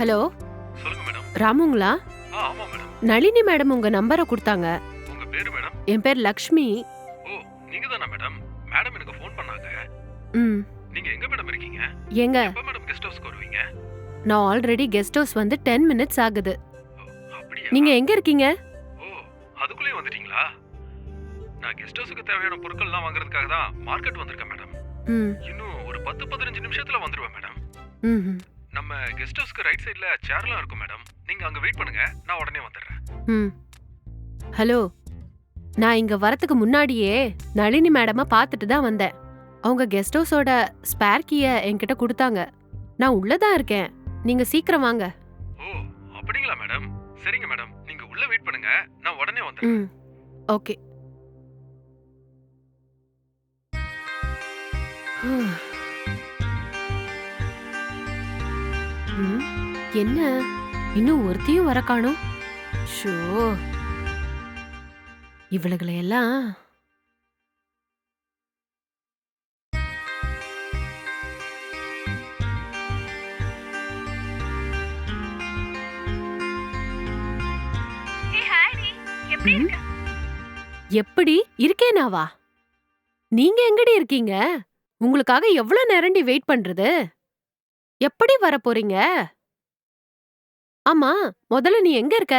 Hello, சொல்லுங்க madam. ராமுங்களா? ஆமா madam. Nalini madam உங்க நம்பரை கொடுத்தாங்க. உங்க பேரு மேடம்? என் பேர் லக்ஷ்மி. ஓ, நீங்க தானா மேடம்? மேடம் எனக்கு ஃபோன் பண்ணாங்க. ம். நீங்க எங்க மேடம் இருக்கீங்க? ஏங்க, எப்ப மேடம் கெஸ்ட் ஹவுஸ்க்கு வருவீங்க? நான் ஆல்ரெடி கெஸ்ட் ஹவுஸ் வந்து 10 மினிட்ஸ் ஆகுது. ஓ, அப்படியா? நீங்க எங்க இருக்கீங்க? ஓ, அதுக்குள்ளே வந்துட்டீங்களா? நான் கெஸ்ட் ஹவுஸ்க்கு தேவையான பொருட்கள்லாம் வாங்குறதுக்காக தான் மார்க்கெட் வந்திருக்கேன் மேடம். ம். இன்னும் ஒரு 10-15 நிமிஷத்துல வந்துருவேன் மேடம். ம். நம்ம கெஸ்ட் ஹவுஸ்க்கு ரைட் சைடுல சேர்லாம் இருக்கும் மேடம். நீங்க அங்க வெயிட் பண்ணுங்க, நான் உடனே வந்துடுறேன். ம். ஹலோ, நான் இங்க வரதுக்கு முன்னாடியே நளினி மேடமை பார்த்துட்டு தான் வந்தேன். அவங்க கெஸ்ட் ஹவுஸோட ஸ்பேர் கீயை என்கிட்ட கொடுத்தாங்க. நான் உள்ளதான் இருக்கேன். நீங்க சீக்கிரம் வாங்க. ஓ, அப்படிங்களா மேடம்? சரிங்க மேடம், நீங்க உள்ள வெயிட் பண்ணுங்க, நான் உடனே வந்துடுறேன். ம். ஓகே. ம். என்ன இன்னும் ஒருத்தியும் வர காணோம். ஷோ, இவளுகளை எல்லாம். ம். எப்படி இருக்கேனாவா? நீங்க எங்கடி இருக்கீங்க? உங்களுக்காக எவ்வளவு நேரண்டி வெயிட் பண்றது? எப்படி வர போறீங்க? ஆமா, முதல்ல நீ எங்க இருக்க?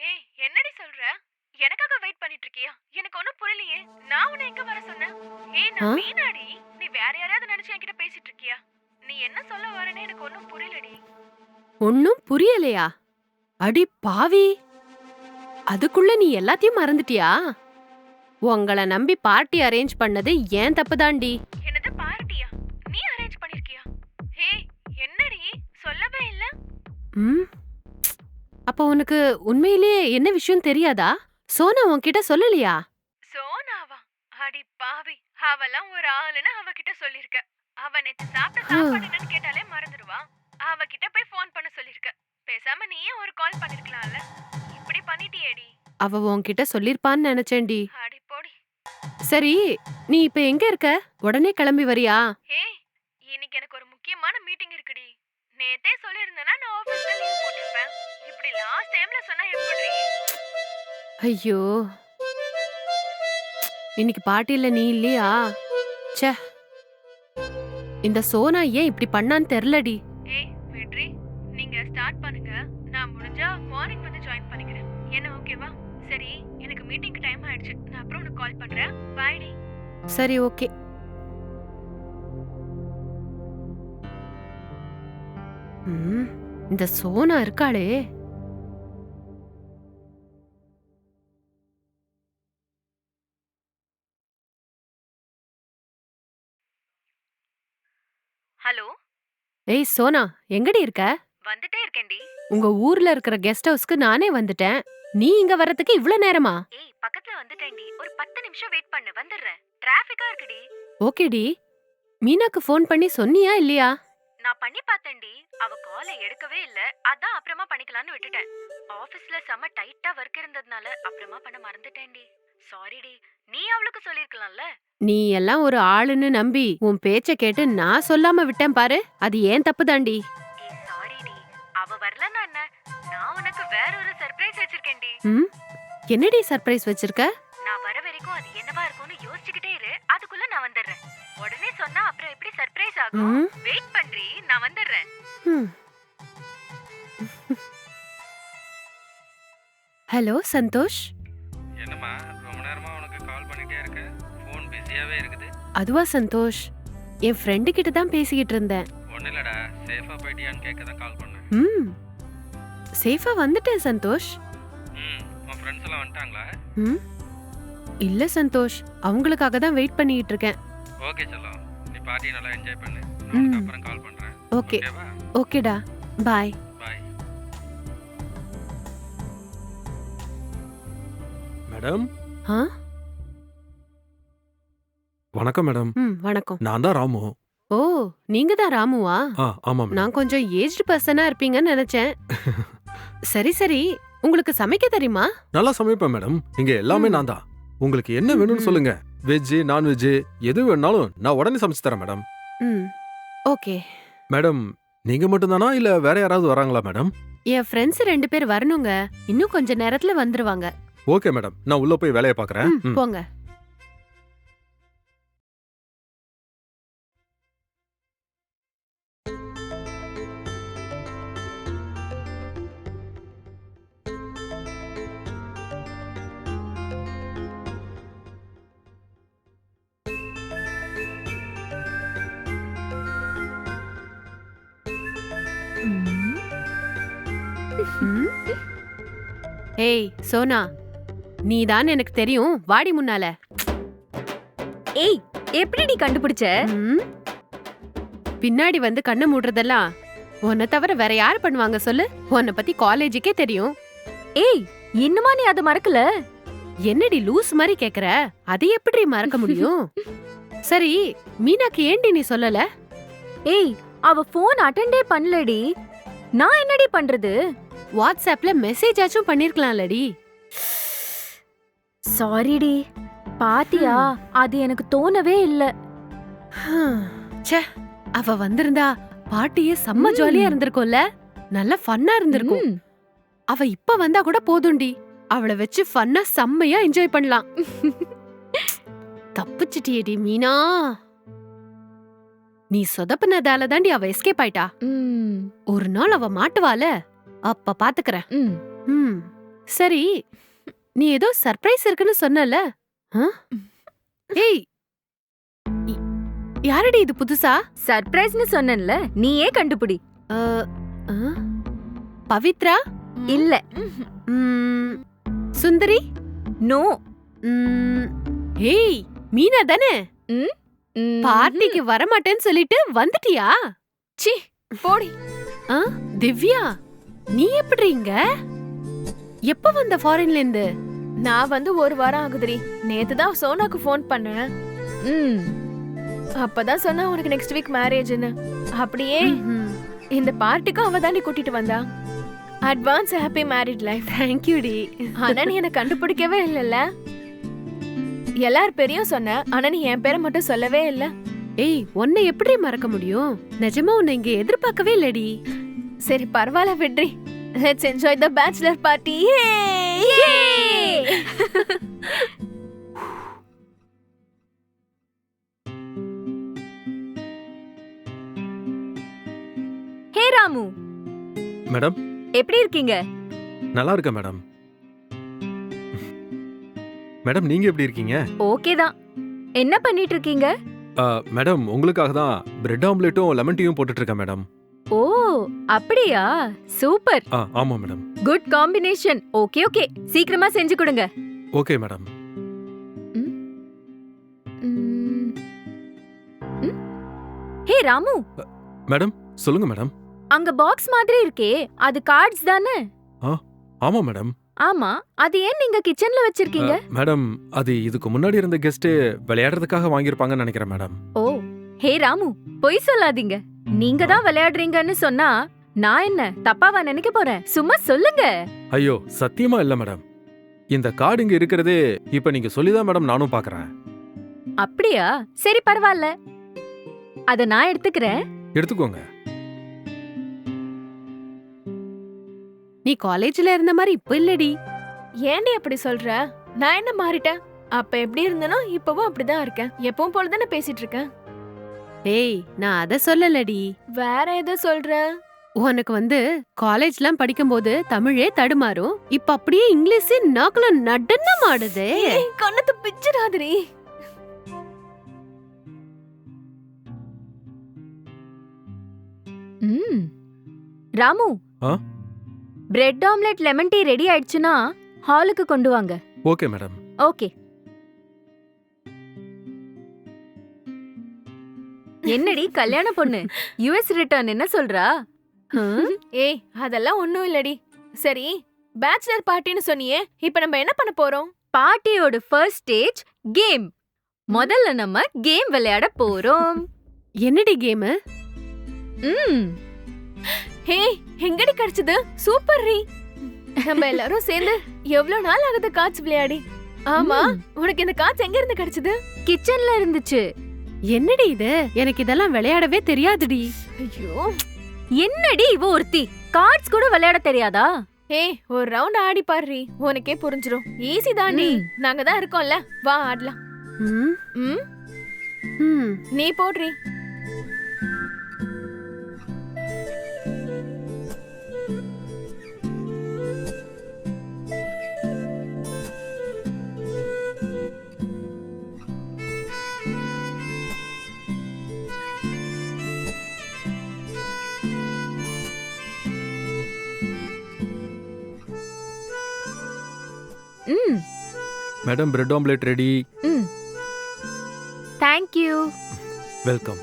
ஏய், என்னடி சொல்ற? எனக்காக வெயிட் பண்ணிட்டு இருக்கியா? எனக்கு ஒண்ணும் புரியலையே. நான் உன்னை எங்க வர சொன்னேன்? ஏய், ஆ? நான் மீனாடி. நீ வேற யாரையாவது நினைச்சு என்கிட்ட பேசிட்டு இருக்கியா? நீ என்ன சொல்ல வரேன்னு எனக்கு ஒண்ணும் புரியலடி. ஒன்னும் புரியலையா? அடி பாவி, அதுக்குள்ள நீ எல்லாத்தையும் மறந்துட்டியா? உங்கள நம்பி பார்ட்டி அரேஞ்ச் பண்ணது ஏன் தப்புதாண்டி. என்னது பார்ட்டியா? நீ அரேஞ்ச் பண்ணிருக்கியா? ஏய், என்னடி சொல்லவே இல்ல? ம். அப்ப உனக்கு உண்மையிலேயே என்ன விஷயம் தெரியாதா? சோனா உன்கிட்ட சொல்லலையா? சோனாவா? அடி பாவி, அவெல்லாம் ஒரு ஆளுன்னு அவகிட்ட சொல்லிருக்க. அவ நேத்து சாப்பிட்ட ஹம். சாப்பாடு என்னன்னு கேட்டாலே மறந்துடுவா. அவகிட்ட போய் ஃபோன் பண்ண சொல்லிருக்க. பேசாம நீயே ஒரு கால் பண்ணிருக்கலாம்ல. இப்படி பண்ணிட்டியேடி. அவ உன்கிட்ட சொல்லிருப்பான்னு நினைச்சேன்டி. அடி போடி. சரி, நீ இப்ப எங்க இருக்க? உடனே கிளம்பி வரியா? ஏய், இன்னைக்கு எனக்கு ஒரு முக்கியமான மீட்டிங் இருக்குடி. நேத்தே சொல்லிருந்தேனா நான் ஆபீஸ்ல லீவ் போட்டிருப்பேன். இப்படி லாஸ்ட் டைம்ல சொன்னா எப்படி? ஐயோ, இன்னைக்கு பார்ட்டில நீ இல்லையா? ச்சே, இந்த சோனா ஏன் இப்படி பண்ணான்னு தெரியலடி. ஏய், விட்ரி. நீங்க ஸ்டார்ட் பண்ணுங்க. நான் முடிஞ்சா மார்னிங் வந்து ஜாயின் பண்ணிக்கிறேன். என்ன ஓகேவா? சரி, எனக்கு மீட்டிங்க்கு டைம் ஆயிடுச்சு. நான் அப்புறம் உனக்கு கால் பண்றேன். பை டி. சரி, ஓகே. ம், இந்த சோனா இருக்காளே. ஹலோ, ஏய் சோனா, எங்கடி இருக்க? வந்துட்டே இருக்கேன்டி. உங்க ஊர்ல இருக்கிற கெஸ்ட் ஹவுஸ்க்கு நானே வந்துட்டேன். நீ இங்க வரதுக்கு இவ்ளோ நேரமா? ஏய், பக்கத்துல வந்துட்டேன்டி. ஒரு 10 நிமிஷம் வெயிட் பண்ணு, வந்துடுறேன். டிராஃபிக்கா இருக்குடி. ஓகேடி. மீனாக்கு ஃபோன் பண்ணி சொன்னியா இல்லையா? நான் பண்ணி பார்த்தேன்டி. அவ காலை எடுக்கவே இல்ல. அதான் அப்புறமா பண்ணிக்கலாம்னு விட்டுட்டேன். ஆபீஸ்ல செம டைட்டா வர்க் இருந்ததுனால அப்புறமா பண்ண மறந்துட்டேன்டி. சாரிடி. நீ அவளுக்கு சொல்லிருக்கலாம்ல. நீ எல்லாம் ஒரு ஆளுன்னு நம்பி உன் பேச்ச கேட்டு நான் சொல்லாம விட்டேன் பாரு. அது ஏன் தப்புதாண்டி. ஏய், சாரிடி. அவ வரலன்னா என்ன? நான் உனக்கு வேற ஒரு சர்ப்ரைஸ் வச்சிருக்கேன்டி. ம், என்னடி சர்ப்ரைஸ் வச்சிருக்க? நான் வர வரைக்கும் அது என்னவா இருக்கும்னு யோசிச்சுக்கிட்டே இரு. அதுக்குள்ள நான் வந்துடுறேன். உடனே சொன்னா அப்புறம் எப்படி சர்ப்ரைஸ் ஆகும்? ம். வெயிட் பண்றீ, நான் வந்துடுறேன். ம். ஹலோ சந்தோஷ். என்னம்மா, ரொம்ப நேரமா உனக்கு கால் பண்ணிட்டே இருக்க, ஃபோன் பிஸியாவே இருக்குது. அதுவா சந்தோஷ், என் ஃப்ரெண்டு கிட்ட தான் பேசிக்கிட்டு இருந்தேன். ஒன்றும் இல்லடா, சேஃபா போயிட்டியான்னு கேட்க தான் கால் பண்ணேன். ம், சேஃபா வந்துட்டேன் சந்தோஷ். உன் ஃப்ரெண்ட்ஸ் எல்லாம் வந்துட்டாங்களா? ம், இல்ல சந்தோஷ், அவங்களுக்காக தான் வெயிட் பண்ணிட்டு இருக்கேன். ஓகே செல்லம், நீ பார்ட்டியை நல்லா என்ஜாய் பண்ணு. நான் ம். உனக்கு அப்புறம் கால் பண்றேன். ஓகே. ஓகேவா? ஓகேடா, பாய். பாய். மேடம், ஆ? வணக்கம் மேடம். ம், வணக்கம். நான் தான் ராமு. ஓ, நீங்க தான் ராமுவா? ஆமா மேடம். நான் கொஞ்சம் ஏஜ்டு பர்சனா இருப்பீங்கன்னு நினைச்சேன். சரி சரி, உங்களுக்கு சமைக்க தெரியுமா? நல்லா சமைப்பேன் மேடம். இங்க எல்லாமே ம். நான் தான். உங்களுக்கு என்ன வேணும்னு ம். சொல்லுங்க. வெஜ், நான்வெஜ் எது வேணாலும் நான் உடனே சமைச்சு தரேன் மேடம். ம், ஓகே. மேடம், நீங்க மட்டும்தானா இல்ல வேற யாராவது வராங்களா மேடம்? என் ஃப்ரெண்ட்ஸ் 2 பேர் வரணுங்க. இன்னும் கொஞ்ச நேரத்துல வந்துருவாங்க. ஓகே மேடம், நான் உள்ள போய் வேலையை பார்க்கறேன். போங்க. ஏய் சோனா, நீதான் எனக்கு தெரியும், வாடி முன்னால. ஏய், எப்படி நீ கண்டுபிடிச்ச? ம்? பின்னாடி வந்து கண்ணை மூடுறதெல்லாம் உன்னை தவிர வேற யார் பண்ணுவாங்க சொல்லு? உன்னை பத்தி காலேஜுக்கே தெரியும். ஏய், இன்னுமா நீ அதை மறக்கல? என்னடி லூஸ் மாதிரி கேக்குற? அதை எப்படி மறக்க முடியும்? சரி, மீனாக்கு ஏண்டி நீ சொல்லல? ஏய், அவ போன் அட்டெண்டே பண்ணலடி. நான் என்னடி பண்றது? வாட்ஸ்அப்ல மெசேஜ் ஆச்சும் பண்ணிருக்கலாம்லடி. சாரிடி. பாத்தியா, அது எனக்கு தோணவே இல்ல. ச்சே, அவ வந்திருந்தா பாட்டியே செம்ம ஜாலியா இருந்திருக்கும்ல. நல்ல ஃபன்னா இருந்திருக்கும். அவ இப்ப வந்தா கூட போதும்டி. அவளை வச்சு ஃபன்னா செம்மையா என்ஜாய் பண்ணலாம். தப்பிச்சிட்டியேடி மீனா. நீ சொதப்பினதால தாண்டி அவ எஸ்கேப் ஆயிட்டா. ஒரு நாள் அவ மாட்டுவால, அப்ப பாத்துக்கறேன். சரி, நீ ஏதோ சர்ப்ரைஸ் இருக்குன்னு சொன்னல. ஏய், யாரடி இது புதுசா? சர்ப்ரைஸ்னு சொன்னேன்ல, நீயே கண்டுபிடி. பவித்ரா இல்ல. சுந்தரி? நோ. ஏய், மீனா தானே? பார்ட்டிக்கு வரமாட்டேன்னு சொல்லிட்டு வந்துட்டியா? சி, போடி. திவ்யா, நீ எப்படி இங்க? எப்ப வந்த ஃபாரின்ல இருந்து? நான் வந்து 1 வாரம் ஆகுதுடி. நேத்து தான் சோனாக்கு ஃபோன் பண்ணேன். அப்பதான் சொன்னா உனக்கு நெக்ஸ்ட் வீக் மேரேஜ்னு. அப்படியே இந்த பார்ட்டிக்கும் அவ தாண்டி கூட்டிட்டு வந்தா. Advance happy married life. Thank you டி. ஆனா நீ என்ன கண்டுபிடிக்கவே இல்லல்ல. எல்லார் பேரையும் சொன்ன, ஆனா நீ என் பேரை மட்டும் சொல்லவே இல்ல. ஏய், உன்னை எப்படி மறக்க முடியும்? நிஜமா உன்னை இங்க எதிர்பார்க்கவே இல்லடி. சரி, பரவாயில்ல விட்ரி. Let's enjoy the bachelor party. Hey Ramu. Madam, எப்படி இருக்கீங்க? நல்லா இருக்கேன் மேடம். மேடம், நீங்க எப்படி இருக்கீங்க? ஓகே தான். என்ன பண்ணிட்டு இருக்கீங்க? மேடம், உங்களுக்காக தான் பிரெட் ஆம்லெட்டும் லெமன் டீயும் போட்டுட்டு இருக்கேன் மேடம். ஓ, அப்படியா? சூப்பர். ஆமா madam. Good combination. Okay okay, சீக்கிரமா செஞ்சு கொடுங்க. Okay madam. Hey Ramu. Madam, சொல்லுங்க மேடம். அங்க பாக்ஸ் மாதிரி இருக்கே, அது கார்ட்ஸ் தானே? ஆமா மேடம். ஆமா, அது ஏன் நீங்க கிச்சன்ல வச்சிருக்கீங்க? மேடம், அது இதுக்கு முன்னாடி இருந்த கெஸ்ட் விளையாடுறதுக்காக வாங்கியிருப்பாங்கன்னு நினைக்கிறேன் மேடம். ஓ, ஹே ராமு, பொய் சொல்லாதீங்க. நீங்க தான் விளையாடுறீங்கன்னு சொன்னா நான் என்ன தப்பாவா நினைக்க போறேன்? சும்மா சொல்லுங்க. ஐயோ, சத்தியமா இல்ல மேடம். இந்த கார்டு இங்க இருக்கிறதே இப்ப நீங்க சொல்லிதான் மேடம் நானும் பாக்குறேன். அப்படியா? சரி, பரவாயில்ல. அத நான் எடுத்துக்கிறேன். எடுத்துக்கோங்க. நீ காலேஜ்ல இருந்த மாதிரி இப்ப இல்லடி. ஏன்டி அப்படி சொல்ற? நான் என்ன மாறிட்டேன்? அப்ப எப்படி இருந்தனோ இப்பவும் அப்படிதான் இருக்கேன். எப்பவும் போலதானே பேசிட்டு இருக்கேன். ஏய், நான் அத சொல்லலடி. வேற எதை சொல்ற? உனக்கு வந்து காலேஜ்லாம் படிக்கும்போது தமிழே தடுமாறும். இப்ப அப்படியே இங்கிலீஷ் நாக்குல நடனம் ஆடுதே. கண்ணத்து பிச்சிடாதரி. Ramu, bread omelette lemon tea ready ஆயிடுச்சுன்னா ஹாலுக்கு கொண்டு வாங்க. Okay madam. ஓகே. என்னடி கல்யாண பொண்ணு, யுஎஸ் ரிட்டர்ன் என்ன சொல்றா? ஏய், அதெல்லாம் ஒண்ணும் இல்லடி. சரி, பேச்சுலர் பார்ட்டின்னு சொன்னியே, இப்ப நம்ம என்ன பண்ண போறோம்? பார்ட்டியோட ஃபர்ஸ்ட் ஸ்டேஜ் கேம். முதல்ல நம்ம கேம் விளையாட போறோம். என்னடி கேம்? ஹே, எங்கடி கிடைச்சது? சூப்பர் ரீ. நம்ம எல்லாரும் சேர்ந்து எவ்வளவு நாள் ஆகுது காட்ச் விளையாடி? ஆமா, உனக்கு இந்த காட்ச் எங்க இருந்து கிடைச்சது? கிச்சன்ல இருந்துச்சு. என்னடி இது? எனக்கு இதெல்லாம் விளையாடவே தெரியாதுடி. ஐயோ, என்னடி இவ ஒருத்தி கார்ட்ஸ் கூட விளையாட தெரியாதா? ஏய் ஒரு ரவுண்ட் ஆடி பாருடி, உனக்கே புரிஞ்சிரும். ஈஸி தாண்டி, ம். நாங்க தான் இருக்கோம்ல, வா ஆடலாம். ம், ம், ம். நீ போடுறி. ம் மேடம் பிரெட் ஆம்லெட் ரெடி. ம் தேங்க் யூ. வெல்கம்.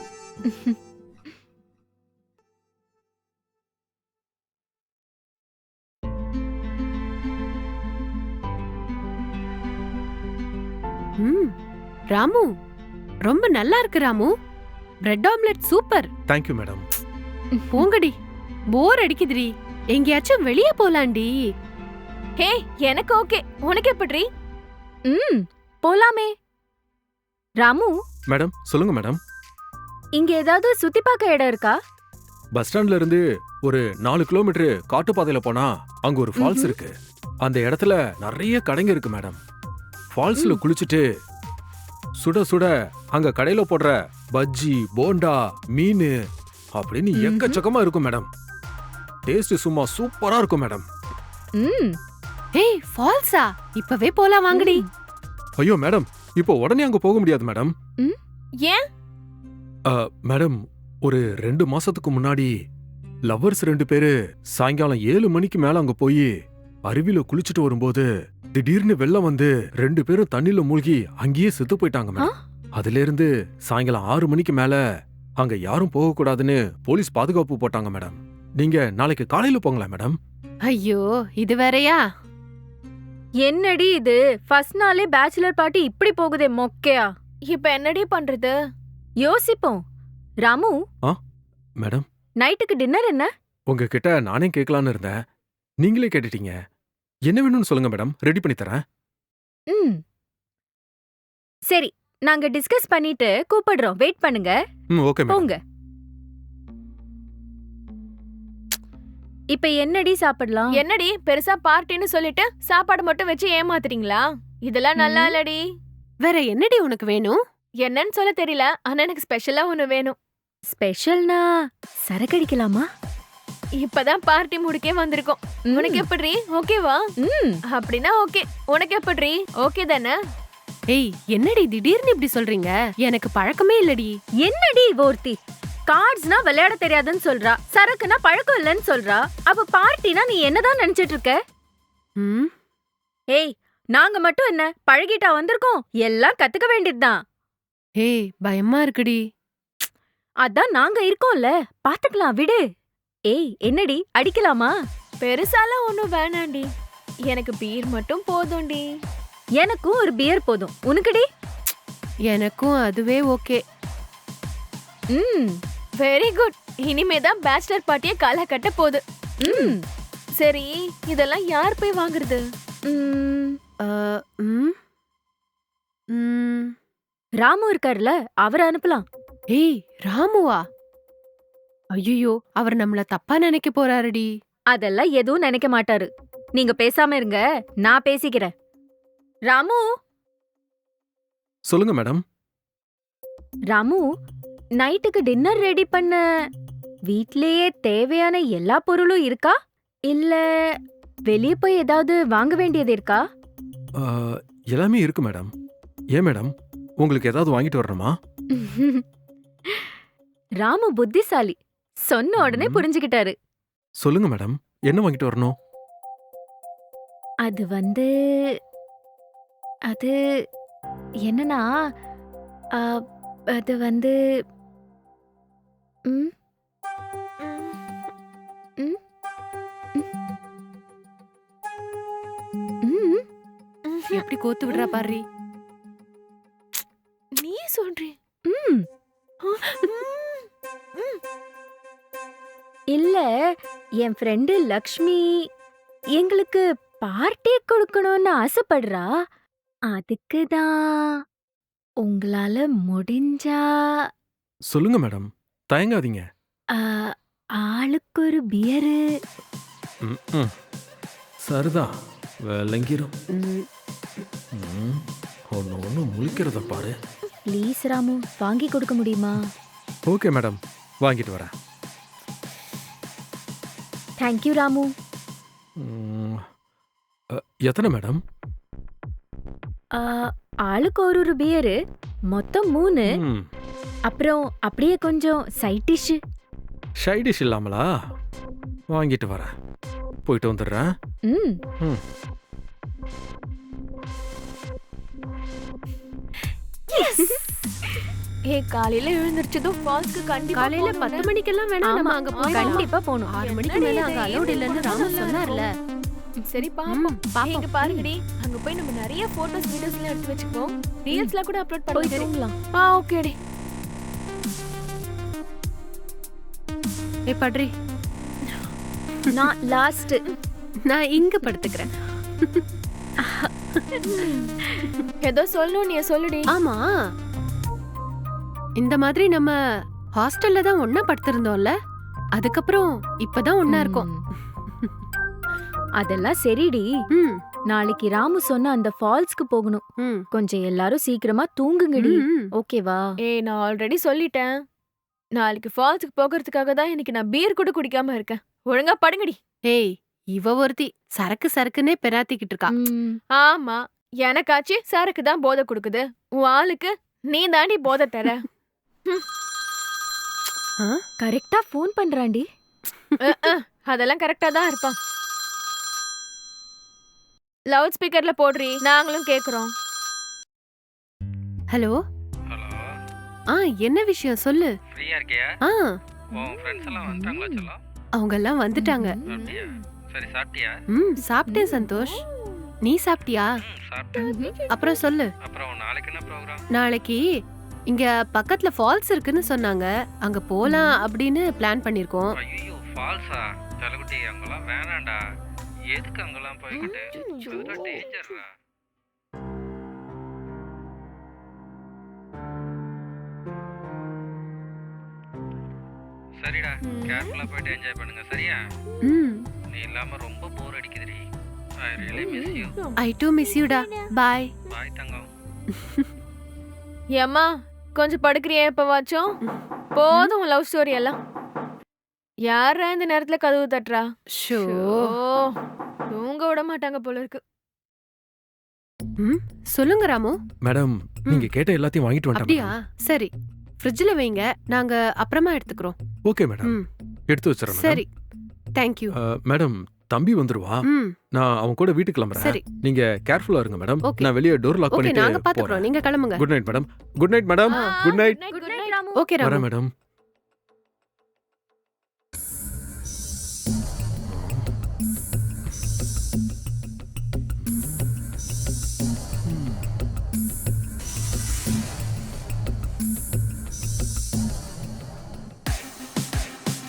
ம். ராமு ரொம்ப நல்லா இருக்கு Ramu. Bread omelette super. Thank you madam. போங்கடி, போர் அடிக்குதுடி. எங்கேயாச்சும் வெளியே போலாண்டி. ஹே எனக்கு ஓகே, உனக்கு எப்படி? ம் போலாமே. ராமு, மேடம் சொல்லுங்க மேடம். இங்க ஏதாவது சுத்தி பார்க்க இடம் இருக்கா? பஸ் ஸ்டாண்ட்ல இருந்து ஒரு 4 கிலோமீட்டர் காட்டுப்பாதையில போனா அங்க ஒரு ஃபால்ஸ் ம்ஹும். இருக்கு. அந்த இடத்துல நிறைய கடைங்க இருக்கு மேடம். ஃபால்ஸ்ல குளிச்சுட்டு சுட சுட அங்க கடையில போடுற பஜ்ஜி, போண்டா, மீன் அப்படின்னு ம்ஹும். எக்கச்சக்கமா இருக்கும் மேடம். டேஸ்ட் சும்மா சூப்பரா இருக்கும் மேடம். ம் ஏய் ஃபால்ஸா? இப்பவே போலாம் வாங்கடி. ஐயோ மேடம், இப்போ உடனே அங்க போக முடியாது மேடம். ஏன்? மேடம், ஒரு 2 மாசத்துக்கு முன்னாடி லவ்வர்ஸ் 2 பேரு சாயங்காலம் 7 மணிக்கு மேல அங்க போய் அருவியில குளிச்சுட்டு வரும்போது திடீர்னு வெள்ளம் வந்து 2 பேரும் தண்ணில மூழ்கி அங்கேயே செத்து போயிட்டாங்க மேடம். அதுல இருந்து சாயங்காலம் 6 மணிக்கு மேல அங்க யாரும் போக கூடாதுன்னு போலீஸ் பாதுகாப்பு போட்டாங்க மேடம். நீங்க நாளைக்கு காலையில போங்களா மேடம்? ஐயோ இது வேறயா? என்னடி இது ஃபர்ஸ்ட் நாளே பேச்சுலர் பார்ட்டி இப்படி போகுதே மொக்கையா. இப்ப என்னடி பண்றது? யோசிப்போம். ராமு, மேடம், நைட்டுக்கு டின்னர் என்ன? உங்ககிட்ட நானே கேட்கலான்னு இருந்தேன், நீங்களே கேட்டுட்டீங்க. என்ன வேணும்னு சொல்லுங்க மேடம், ரெடி பண்ணி தரேன். ம் சரி, நாங்க டிஸ்கஸ் பண்ணிட்டு கூப்பிடுறோம். வெயிட் பண்ணுங்க. Okay madam. போங்க. இப்ப என்னடி சாப்பிடலாம்? என்னடி பெருசா பார்ட்டின்னு சொல்லிட்டு சாப்பாடு மட்டும் வச்சு ஏமாத்துறீங்களா? இதெல்லாம் நல்லா ம். இல்லடி. வேற என்னடி உனக்கு வேணும்? என்னன்னு சொல்ல தெரியல, ஆனா எனக்கு ஸ்பெஷலா ஒண்ணு வேணும். ஸ்பெஷல்னா சரக்கு அடிக்கலாமா? இப்பதான் பார்ட்டி முடிக்கே வந்திருக்கோம். ம். உனக்கு எப்படி? ஓகேவா? ம் அப்படின்னா ஓகே. உனக்கு எப்படி? ஓகே தானே? ஏய் என்னடி திடீர்னு இப்படி சொல்றீங்க? எனக்கு பழக்கமே இல்லடி. என்னடி இவ ஒருத்தி கார்ட்ஸ்னா விளையாட தெரியாதுன்னு சொல்றா, சரக்குனா பழக்கம் இல்லைன்னு சொல்றா. அப்ப பார்ட்டினா நீ என்னதான் நினைச்சிட்டு இருக்க? ம். ஏய், நாங்க மட்டும் என்ன பழகிட்டா வந்திருக்கோம்? எல்லாம் கத்துக்க வேண்டியதுதான். ஏய் பயமா இருக்குடி. அதான் நாங்க இருக்கோம்ல, பாத்துக்கலாம் விடு. ஏய் என்னடி அடிக்கலாமா? பெருசாலாம் ஒண்ணும் வேணாண்டி. எனக்கு பீர் மட்டும் போதும்டி. எனக்கும் ஒரு பியர் போதும். உனக்குடி? எனக்கும் அதுவே ஓகே. ம் வெரி குட். இனிமே தான் பேச்சுலர் பார்ட்டியை கால கட்ட போகுது. ம் சரி, இதெல்லாம் யார் போய் வாங்குறது? ம். ம். ம். ராமு இருக்காருல, அவரை அனுப்பலாம். ஏய் ராமுவா? ஐயோ அவர் நம்மள தப்பா நினைக்க போறாருடி. அதெல்லாம் எதுவும் நினைக்க மாட்டாரு. நீங்க பேசாம இருங்க, நான் பேசிக்கிறேன். ராமு, சொல்லுங்க மேடம். ராமு, நைட்டுக்கு டின்னர் ரெடி பண்ண வீட்லயே தேவையான எல்லா பொருளும் இருக்கா? இல்ல வெளிய போய் ஏதாவது வாங்க வேண்டியது இருக்கா? எல்லாமே இருக்கு மேடம். ஏன் மேடம், உங்களுக்கு ஏதாவது வாங்கிட்டு வரணுமா? ராமு புத்திசாலி, சொன்ன உடனே ம். புரிஞ்சுக்கிட்டாரு. சொல்லுங்க மேடம், என்ன வாங்கிட்டு வரணும்? அது அது என்னன்னா, அ, அது ம், ம், ம், எப்படி கோத்து விடுறா பாரு. நீ சொல்றே. ம். இல்ல, என் ஃப்ரெண்டு லக்ஷ்மி எங்களுக்கு பார்ட்டி கொடுக்கணும்னு ஆசைப்படுறா. அதுக்கு தான் உங்களால முடிஞ்சா சொல்லுங்க மேடம், தயங்காதீங்க. அ, ஆளுக்கு ஒரு பியரு. ம்ம். சரிதான், விளங்கிரும். ம், ஒன்று ஒன்று முழிக்கிறத பாரு. ப்ளீஸ் ராமு, வாங்கி கொடுக்க முடியுமா? ஓகே மேடம், வாங்கிட்டு வரேன். தேங்க்யூ ராமு. ம், எத்தனை மேடம்? ஆ, ஆளுக்கு ஒரு பியரு, மொத்தம் 3. ம், அப்புறம் அப்படியே கொஞ்சம் சைட் டிஷ். ஷை டிஷ் இல்லாமலா? வாங்கிட்டு வரேன், போயிட்டு வந்துடுறேன். ம். ம். காலையில எழுந்திருச்சதும் ஃபால்ஸ்க்கு கண்டிப்பா காலையில 10 மணிக்கெல்லாம் வேணா நம்ம ஆமா, அங்க போய் கண்டிப்பா போகணும். 6 மணிக்கு மேல அங்க அலோட் இல்லன்னு ராமு சொன்னார்ல. சரி பாப்போம். இங்க பாருங்கடி, அங்க போய் நம்ம நிறைய போட்டோஸ் வீடியோஸ் எல்லாம் எடுத்து வச்சுப்போம். ரீல்ஸ்ல கூட அப்லோட் போய் பண்ணலாம். தூங்கலாம். ஓகேடி. ஏ பட்ரி, நான் லாஸ்ட். நான் இங்க படுத்துக்கிறேன். ஏதோ சொல்லணும், நீ சொல்லுடி. ஆமா, இந்த மாதிரி நம்ம ஹாஸ்டல்ல தான் ஒண்ணா படுத்திருந்தோம்ல, அதுக்கப்புறம் இப்பதான் ஒண்ணா இருக்கோம். அதெல்லாம் சரிடி. ம், நாளைக்கு ராமு சொன்ன அந்த ஃபால்ஸ்க்கு போகணும். ம், கொஞ்சம் எல்லாரும் சீக்கிரமா தூங்குங்கடி. ம். ஓகேவா? நான் ஆல்ரெடி சொல்லிட்டேன். நாளைக்கு ஃபால்ஸ்க்கு போகிறதுக்காக தான் இன்னைக்கு நான் பீர் கூட குடிக்காம இருக்கேன். ஒழுங்கா படுங்கடி. ஏய், இவ ஒருத்தி சரக்கு சரக்குன்னே பெராத்திக்கிட்டு இருக்கா. ம். ஆமா, எனக்காச்சு சரக்கு தான் போதை கொடுக்குது. உன் ஆளுக்கு நீ தாண்டி போதை தர. ஆ? கரெக்டா ஃபோன் பண்றாண்டி. அதெல்லாம் கரெக்டா தான் இருப்பான். லவுட் ஸ்பீக்கர்ல போடுறி, நாங்களும் கேக்குறோம். ஹலோ. ஹலோ, என்ன விஷயம் சொல்லு. ஃப்ரீயா இருக்கியா? ஆ, உன் ஃப்ரெண்ட்ஸ் எல்லாம் வந்துட்டாங்களா செல்லம்? அவங்க எல்லாம் வந்துட்டாங்க. அப்படியா? சரி, சாப்பிட்டியா? சாப்பிட்டேன் சந்தோஷ். நீ சாப்பிட்டியா? சாப்பிட்டேன். அப்புறம் சொல்லு. அப்புறம் நாளைக்கு என்ன ப்ரோக்ராம்? நாளைக்கு இங்க பக்கத்துல ஃபால்ஸ் இருக்குன்னு சொன்னாங்க, அங்க போலாம் அப்படின்னு பிளான் பண்ணிருக்கோம். ஐயோ, ஃபால்ஸா? செலகுட்டி, அங்கெல்லாம் வேணாம்டா. எதுக்கு அங்கெல்லாம் போய்கிட்டு? அதெல்லாம் டேஞ்சர்ரா. சரிடா, கேர்ஃபுல்லா போயிட்டு என்ஜாய் பண்ணுங்க, சரியா? ம், நீ இல்லாம ரொம்ப போர் அடிக்குதுடி. I really miss you. I too miss யூடா. பாய். பாய் தங்கம். ஏம்மா, கொஞ்சம் படுக்கிறியா எப்பவாச்சும்? போதும் லவ் ஸ்டோரி எல்லாம். யாரா இந்த நேரத்துல கதவு தட்டுறா? ஷோ. தூங்க விட மாட்டாங்க போல இருக்கு. சொல்லுங்க ராமு. மேடம், நீங்க கேட்ட எல்லாத்தையும் வாங்கிட்டு அப்படியா? வந்துட்டேன். சரி, ஃப்ரிட்ஜ்ல வைங்க, நாங்க அப்புறமா எடுத்துக்கிறோம். ஓகே மேடம், ம், எடுத்து வச்சிடறேன். சரி, தேங்க்யூ. மேடம், தம்பி வந்துருவா. ம், நான் அவன் கூட வீட்டுக்கு கிளம்புறேன். சரி, நீங்க கேர்ஃபுல்லா இருங்க மேடம். Okay. நான் வெளியே டோர் லாக் ஓகே, நாங்க பண்ணிட்டு பாத்துக்கிறோம், போறேன். நீங்க கிளம்புங்க. Good night madam. Good night madam. Good night. Good night Ramu. Okay Ramu. வரேன் மேடம்.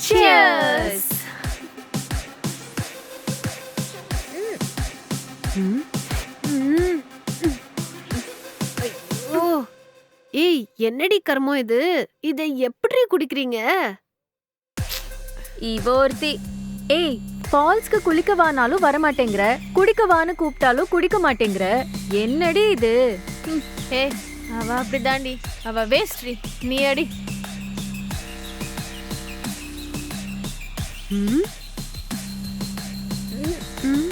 Cheers. ம், ம், ஐயோ. ஏய், என்னடி கர்மம் இது? இதை எப்படி குடிக்கிறீங்க? இவ ஒருத்தி. ஏய், ஃபால்ஸ்க்கு குளிக்க வானாலும் வர மாட்டேங்கிற, குடிக்க வான்னு கூப்பிட்டாலும் குடிக்க மாட்டேங்கிற. என்னடி இது? அவ அப்படிதாண்டி, அவ வேஸ்ட்ரி. நீ அடி. ம், ம், ம்.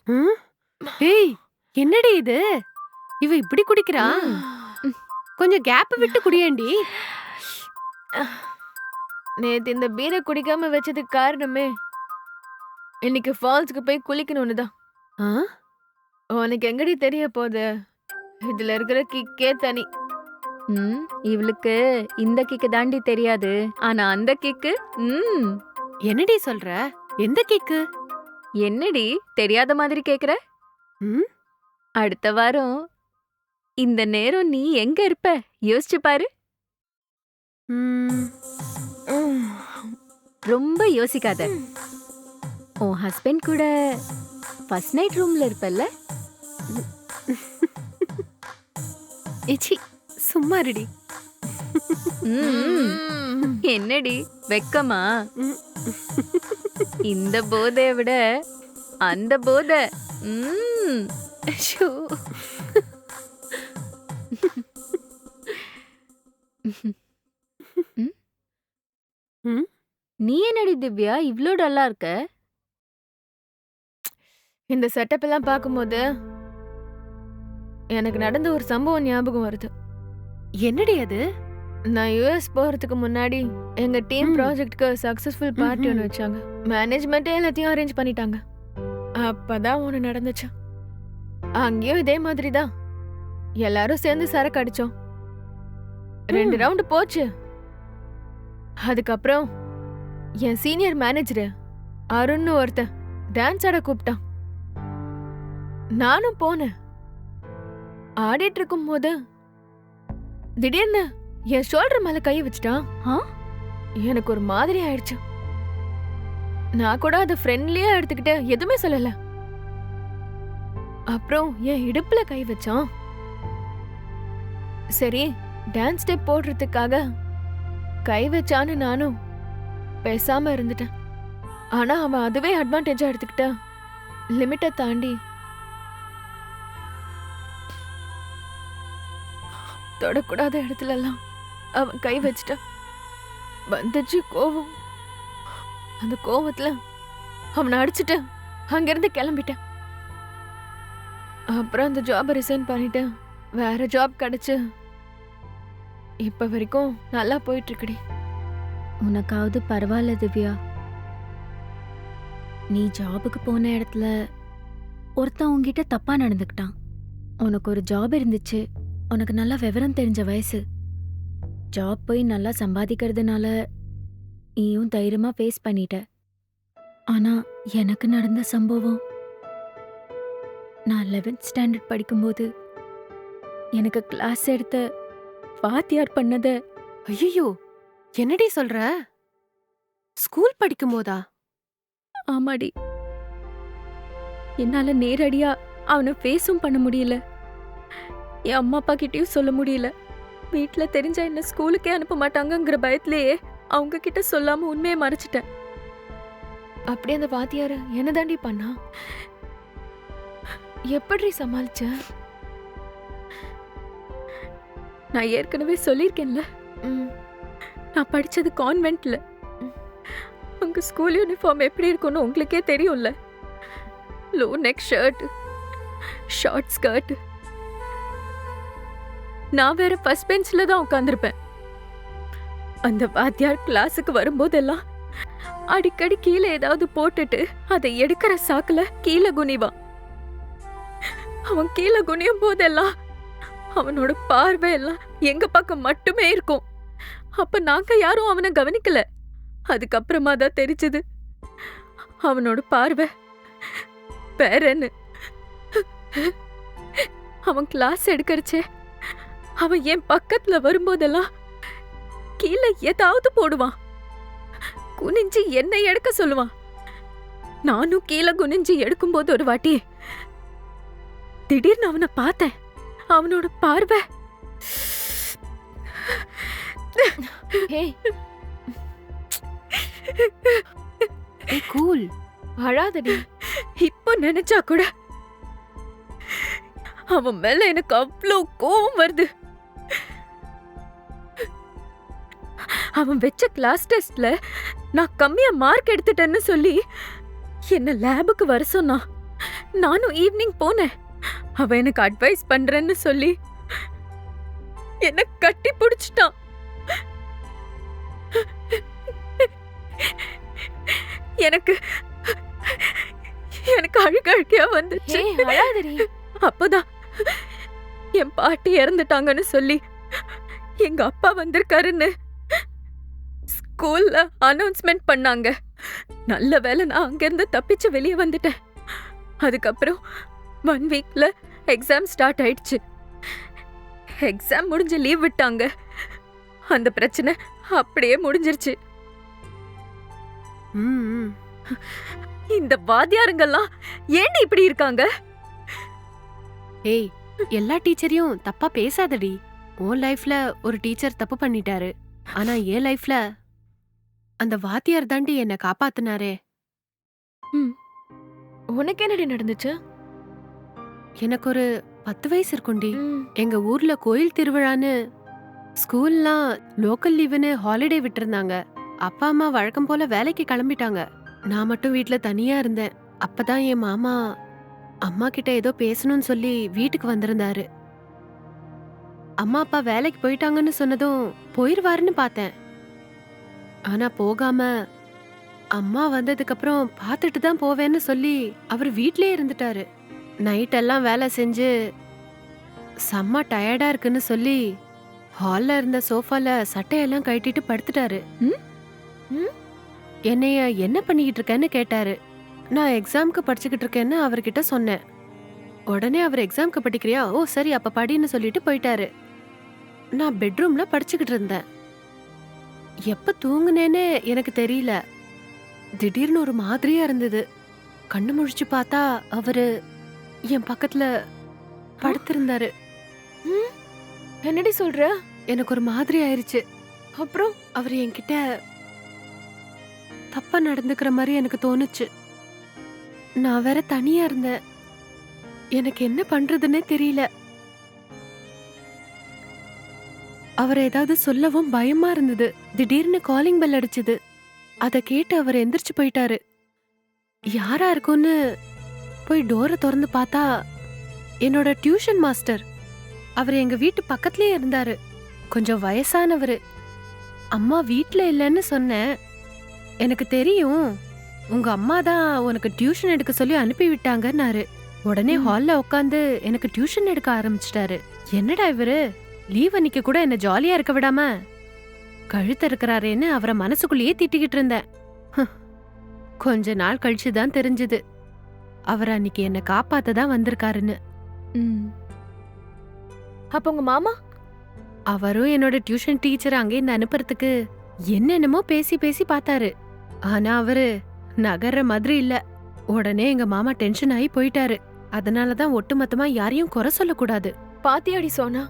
ம்? ஏய், என்னடி இது? இவ இப்படி குடிக்கிறா? கொஞ்சம் கேப் விட்டு குடியேண்டி. நேத்து இந்த பீரை குடிக்காம வச்சதுக்கு காரணமே இன்னைக்கு ஃபால்ஸ்க்கு போய் குளிக்கணும்னு தான். ஆ? உனக்கு எங்கடி தெரிய போகுது? இதுல இருக்கிற கிக்கே தனி. ம், இவளுக்கு இந்த கிக்கு தாண்டி தெரியாது. ஆனா அந்த கிக்கு, என்னடி சொல்ற? எந்த கேக்கு? என்னடி தெரியாத மாதிரி கேக்குற? ம்? அடுத்த வாரம் இந்த நேரம் நீ எங்க இருப்ப யோசிச்சு பாரு. ம். ரொம்ப யோசிக்காத. உன் ஹஸ்பண்ட் கூட ஃபர்ஸ்ட் நைட் ரூம்ல இருப்பல்ல? இச்சி சும்மா ரெடி. என்னடி வெக்கமா? ம். இந்த போதைய விட அந்த போதை. ஷோ. ம்? நீ என்னடி திவ்யா இவ்ளோ டல்லா இருக்க? இந்த செட்டப் எல்லாம் பார்க்கும்போது எனக்கு நடந்த ஒரு சம்பவம் ஞாபகம் வருது. என்னடி அது? நான் யுஎஸ் போறதுக்கு முன்னாடி எங்க டீம் ம். ப்ராஜெக்ட்க்கு சக்சஸ்ஃபுல் பார்ட்டி ஒன்று வச்சாங்க. மேனேஜ்மெண்ட்டே எல்லாத்தையும் அரேஞ்ச் பண்ணிட்டாங்க. அப்பதான் ஒன்று நடந்துச்சு. அங்கேயும் இதே மாதிரி தான் எல்லாரும் சேர்ந்து சரக்கு அடிச்சோம். 2 ரவுண்டு போச்சு. அதுக்கப்புறம் என் சீனியர் மேனேஜர் அருண்னு ஒருத்தன் டான்ஸ் ஆட கூப்பிட்டான். நானும் போனேன். ஆடிட்டு இருக்கும் போது திடீர்னு என் ஷோல்டர் மேல கை வச்சுட்டான். எனக்கு ஒரு மாதிரி ஆயிடுச்சு. நான் கூட அதை ஃப்ரெண்ட்லியா எடுத்துக்கிட்டு எதுவுமே சொல்லல. அப்புறம் என் இடுப்புல கை வச்சான். சரி டான்ஸ் ஸ்டெப் போடுறதுக்காக கை வச்சான்னு நானும் பேசாம இருந்துட்டேன். ஆனா அவன் அதுவே அட்வான்டேஜா எடுத்துக்கிட்ட லிமிட்டை தாண்டி தொடக்கூடாத இடத்துல எல்லாம் அவன் கை வச்சிட்டான். வந்துச்சு கோவம். அந்த கோவத்துல அவனை அடிச்சுட்டு அங்கிருந்து கிளம்பிட்டேன். அப்புறம் அந்த ஜாபை ரிசைன் பண்ணிட்டு வேற ஜாப் கிடைச்சு இப்ப வரைக்கும் நல்லா போயிட்டு இருக்குடி. உனக்காவது பரவாயில்ல திவ்யா. நீ ஜாபுக்கு போன இடத்துல ஒருத்தன் உன்கிட்ட தப்பா நடந்துக்கிட்டான். உனக்கு ஒரு ஜாப் இருந்துச்சு. உனக்கு நல்லா விவரம் தெரிஞ்ச வயசு. ஜாப் போய் நல்லா சம்பாதிக்கிறதுனால நீயும் தைரியமா ஃபேஸ் பண்ணிட்ட. ஆனா எனக்கு நடந்த சம்பவம், நான் 11th ஸ்டாண்டர்ட் படிக்கும்போது எனக்கு கிளாஸ் எடுத்த வாத்தியார் பண்ணத. ஐயோ, என்னடி சொல்ற? ஸ்கூல் படிக்கும் போதா? ஆமாடி. என்னால நேரடியா அவனை ஃபேஸும் பண்ண முடியல. என் அம்மா அப்பா கிட்டயும் சொல்ல முடியல. வீட்ல தெரிஞ்சா என்ன ஸ்கூலுக்கே அனுப்ப மாட்டாங்கங்கிற பயத்திலேயே அவங்க கிட்ட சொல்லாம உண்மையை மறைச்சிட்டேன். அப்படி அந்த வாத்தியாரு என்ன தாண்டி பண்ணா? எப்படி சமாளிச்ச? நான் ஏற்கனவே சொல்லியிருக்கேன்ல, நான் படிச்சது கான்வென்ட்ல. அங்க ஸ்கூல் யூனிஃபார்ம் எப்படி இருக்கும்னு உங்களுக்கே தெரியும்ல. Low neck shirt, short skirt. நான் வேற ஃபர்ஸ்ட் பெஞ்ச்ல தான் உட்கார்ந்திருப்பேன். அந்த வாத்தியார் கிளாஸுக்கு வரும்போதெல்லாம் அடிக்கடி கீழே ஏதாவது போட்டுட்டு அதை எடுக்கிற சாக்குல கீழே குனிவான். அவன் கீழே குனியும் போதெல்லாம் அவனோட பார்வை எல்லாம் எங்க பக்கம் மட்டுமே இருக்கும். அப்ப நாங்க யாரும் அவனை கவனிக்கல. அதுக்கப்புறமா தான் தெரிஞ்சது அவனோட பார்வை வேறன்னு. அவன் கிளாஸ் எடுக்கறச்சே அவன் என் பக்கத்துல வரும்போதெல்லாம் கீழே ஏதாவது போடுவான். குனிஞ்சு என்னை எடுக்க சொல்லுவான். நானும் கீழே குனிஞ்சு எடுக்கும்போது ஒரு வாட்டி திடீர்னு அவனை பார்த்தேன். அவனோட பார்வை கூல். அழாதடி. இப்போ நினைச்சா கூட அவன் மேல எனக்கு அவ்வளோ கோவம் வருது. அவன் வச்ச கிளாஸ் டெஸ்ட்ல நான் கம்மியா மார்க் எடுத்துட்டேன்னு சொல்லி என்ன லேபுக்கு வர சொன்னான். நானும் ஈவினிங் போனேன். அவன் எனக்கு அட்வைஸ் பண்றேன்னு சொல்லி என்ன கட்டி பிடிச்சிட்டான். எனக்கு எனக்கு அழுகழுக்கையா வந்துச்சு. அழாதடி. அப்பதான் என் பாட்டி இறந்துட்டாங்கன்னு சொல்லி எங்க அப்பா வந்திருக்காருன்னு ஸ்கூல்ல அனௌன்ஸ்மெண்ட் பண்ணாங்க. நல்ல வேளை நான் அங்கிருந்து தப்பிச்சு வெளியே வந்துட்டேன். அதுக்கப்புறம் 1 வீக்ல எக்ஸாம் ஸ்டார்ட் ஆயிடுச்சு. எக்ஸாம் முடிஞ்சு லீவ் விட்டாங்க. அந்த பிரச்சனை அப்படியே முடிஞ்சிருச்சு. ம், ம். இந்த வாத்தியாருங்கெல்லாம் ஏன்டி இப்படி இருக்காங்க? ஏய், எல்லா டீச்சரையும் தப்பா பேசாதடி. உன் லைஃப்ல ஒரு டீச்சர் தப்பு பண்ணிட்டாரு. ஆனா என் லைஃப்ல அந்த வாத்தியார் தாண்டி என்ன காப்பாத்துனாரே. உனக்கு என்னடி நடந்துச்சு? எனக்கு ஒரு 10 வயசு இருக்கும்டி. ம். எங்க ஊர்ல கோயில் திருவிழான்னு ஸ்கூல்லாம் லோக்கல் லீவுன்னு ஹாலிடே விட்டிருந்தாங்க. அப்பா அம்மா வழக்கம் போல வேலைக்கு கிளம்பிட்டாங்க. நான் மட்டும் வீட்ல தனியா இருந்தேன். அப்பதான் என் மாமா அம்மா கிட்ட ஏதோ பேசணும்னு சொல்லி வீட்டுக்கு வந்திருந்தாரு. அம்மா அப்பா வேலைக்கு போயிட்டாங்கன்னு சொன்னதும் போயிருவாருன்னு பார்த்தேன். ஆனா போகாம அம்மா வந்ததுக்கு அப்புறம் பார்த்துட்டு தான் போவேன்னு சொல்லி அவர் வீட்லயே இருந்துட்டாரு. நைட் எல்லாம் வேலை செஞ்சு செம்ம டயர்டா இருக்குன்னு சொல்லி ஹால்ல இருந்த சோஃபால சட்டையெல்லாம் கழட்டிட்டு படுத்துட்டாரு. ம்? ம்? என்னைய என்ன பண்ணிக்கிட்டு இருக்கேன்னு கேட்டாரு. நான் எக்ஸாம்க்கு படிச்சுக்கிட்டு இருக்கேன்னு அவர்கிட்ட சொன்னேன். உடனே அவர் எக்ஸாம்க்கு படிக்கிறியா? ஓ சரி அப்ப படின்னு சொல்லிட்டு போயிட்டாரு. நான் பெட்ரூம்ல படிச்சுக்கிட்டு இருந்தேன். எப்ப தூங்குனேன்னு எனக்கு தெரியல. திடீர்னு ஒரு மாதிரியா இருந்தது. கண்ணு முழிச்சு பார்த்தா அவரு என் பக்கத்துல படுத்திருந்தாரு. ம்? என்னடி சொல்ற? எனக்கு ஒரு மாதிரி ஆயிருச்சு. அப்புறம் அவர் என்கிட்ட தப்பா நடந்துக்கிற மாதிரி எனக்கு தோணுச்சு. நான் வேற தனியா இருந்தேன். எனக்கு என்ன பண்றதுன்னே தெரியல. அவர் ஏதாவது சொல்லவும் பயமா இருந்தது. திடீர்னு காலிங் பெல் அடிச்சுது. அத கேட்டு அவர் எந்திரிச்சு போயிட்டாரு. யாரா இருக்கும்னு போய் டோரை திறந்து பார்த்தா என்னோட டியூஷன் மாஸ்டர். அவர் எங்க வீட்டு பக்கத்துலயே இருந்தாரு. கொஞ்சம் வயசானவரு. அம்மா வீட்ல இல்லைன்னு சொன்னேன். எனக்கு தெரியும், உங்க அம்மா தான் உனக்கு டியூஷன் எடுக்க சொல்லி அனுப்பி விட்டாங்கன்னாரு. உடனே ஹால்ல உட்காந்து எனக்கு டியூஷன் எடுக்க ஆரம்பிச்சிட்டாரு. என்னடா இவரு லீவ் அன்னைக்கு கூட என்ன ஜாலியா இருக்க விடாம கழுத்த இருக்கிறாரேன்னு அவரை மனசுக்குள்ளேயே திட்டிக்கிட்டு இருந்தேன். கொஞ்ச நாள் கழிச்சுதான் தெரிஞ்சது அவர் அன்னைக்கு என்ன காப்பாத்த தான் வந்திருக்காருன்னு. அப்ப உங்க மாமா? அவரும் என்னோட டியூஷன் டீச்சர் அங்கேருந்து அனுப்புறதுக்கு என்னென்னமோ பேசி பேசி பார்த்தாரு. ஆனா அவரு நகர்ற மாதிரி இல்ல. உடனே எங்க மாமா டென்ஷன் ஆகி போயிட்டாரு. அதனாலதான் ஒட்டுமொத்தமா யாரையும் குறை சொல்லக்கூடாது. பாத்தியாடி சோனா,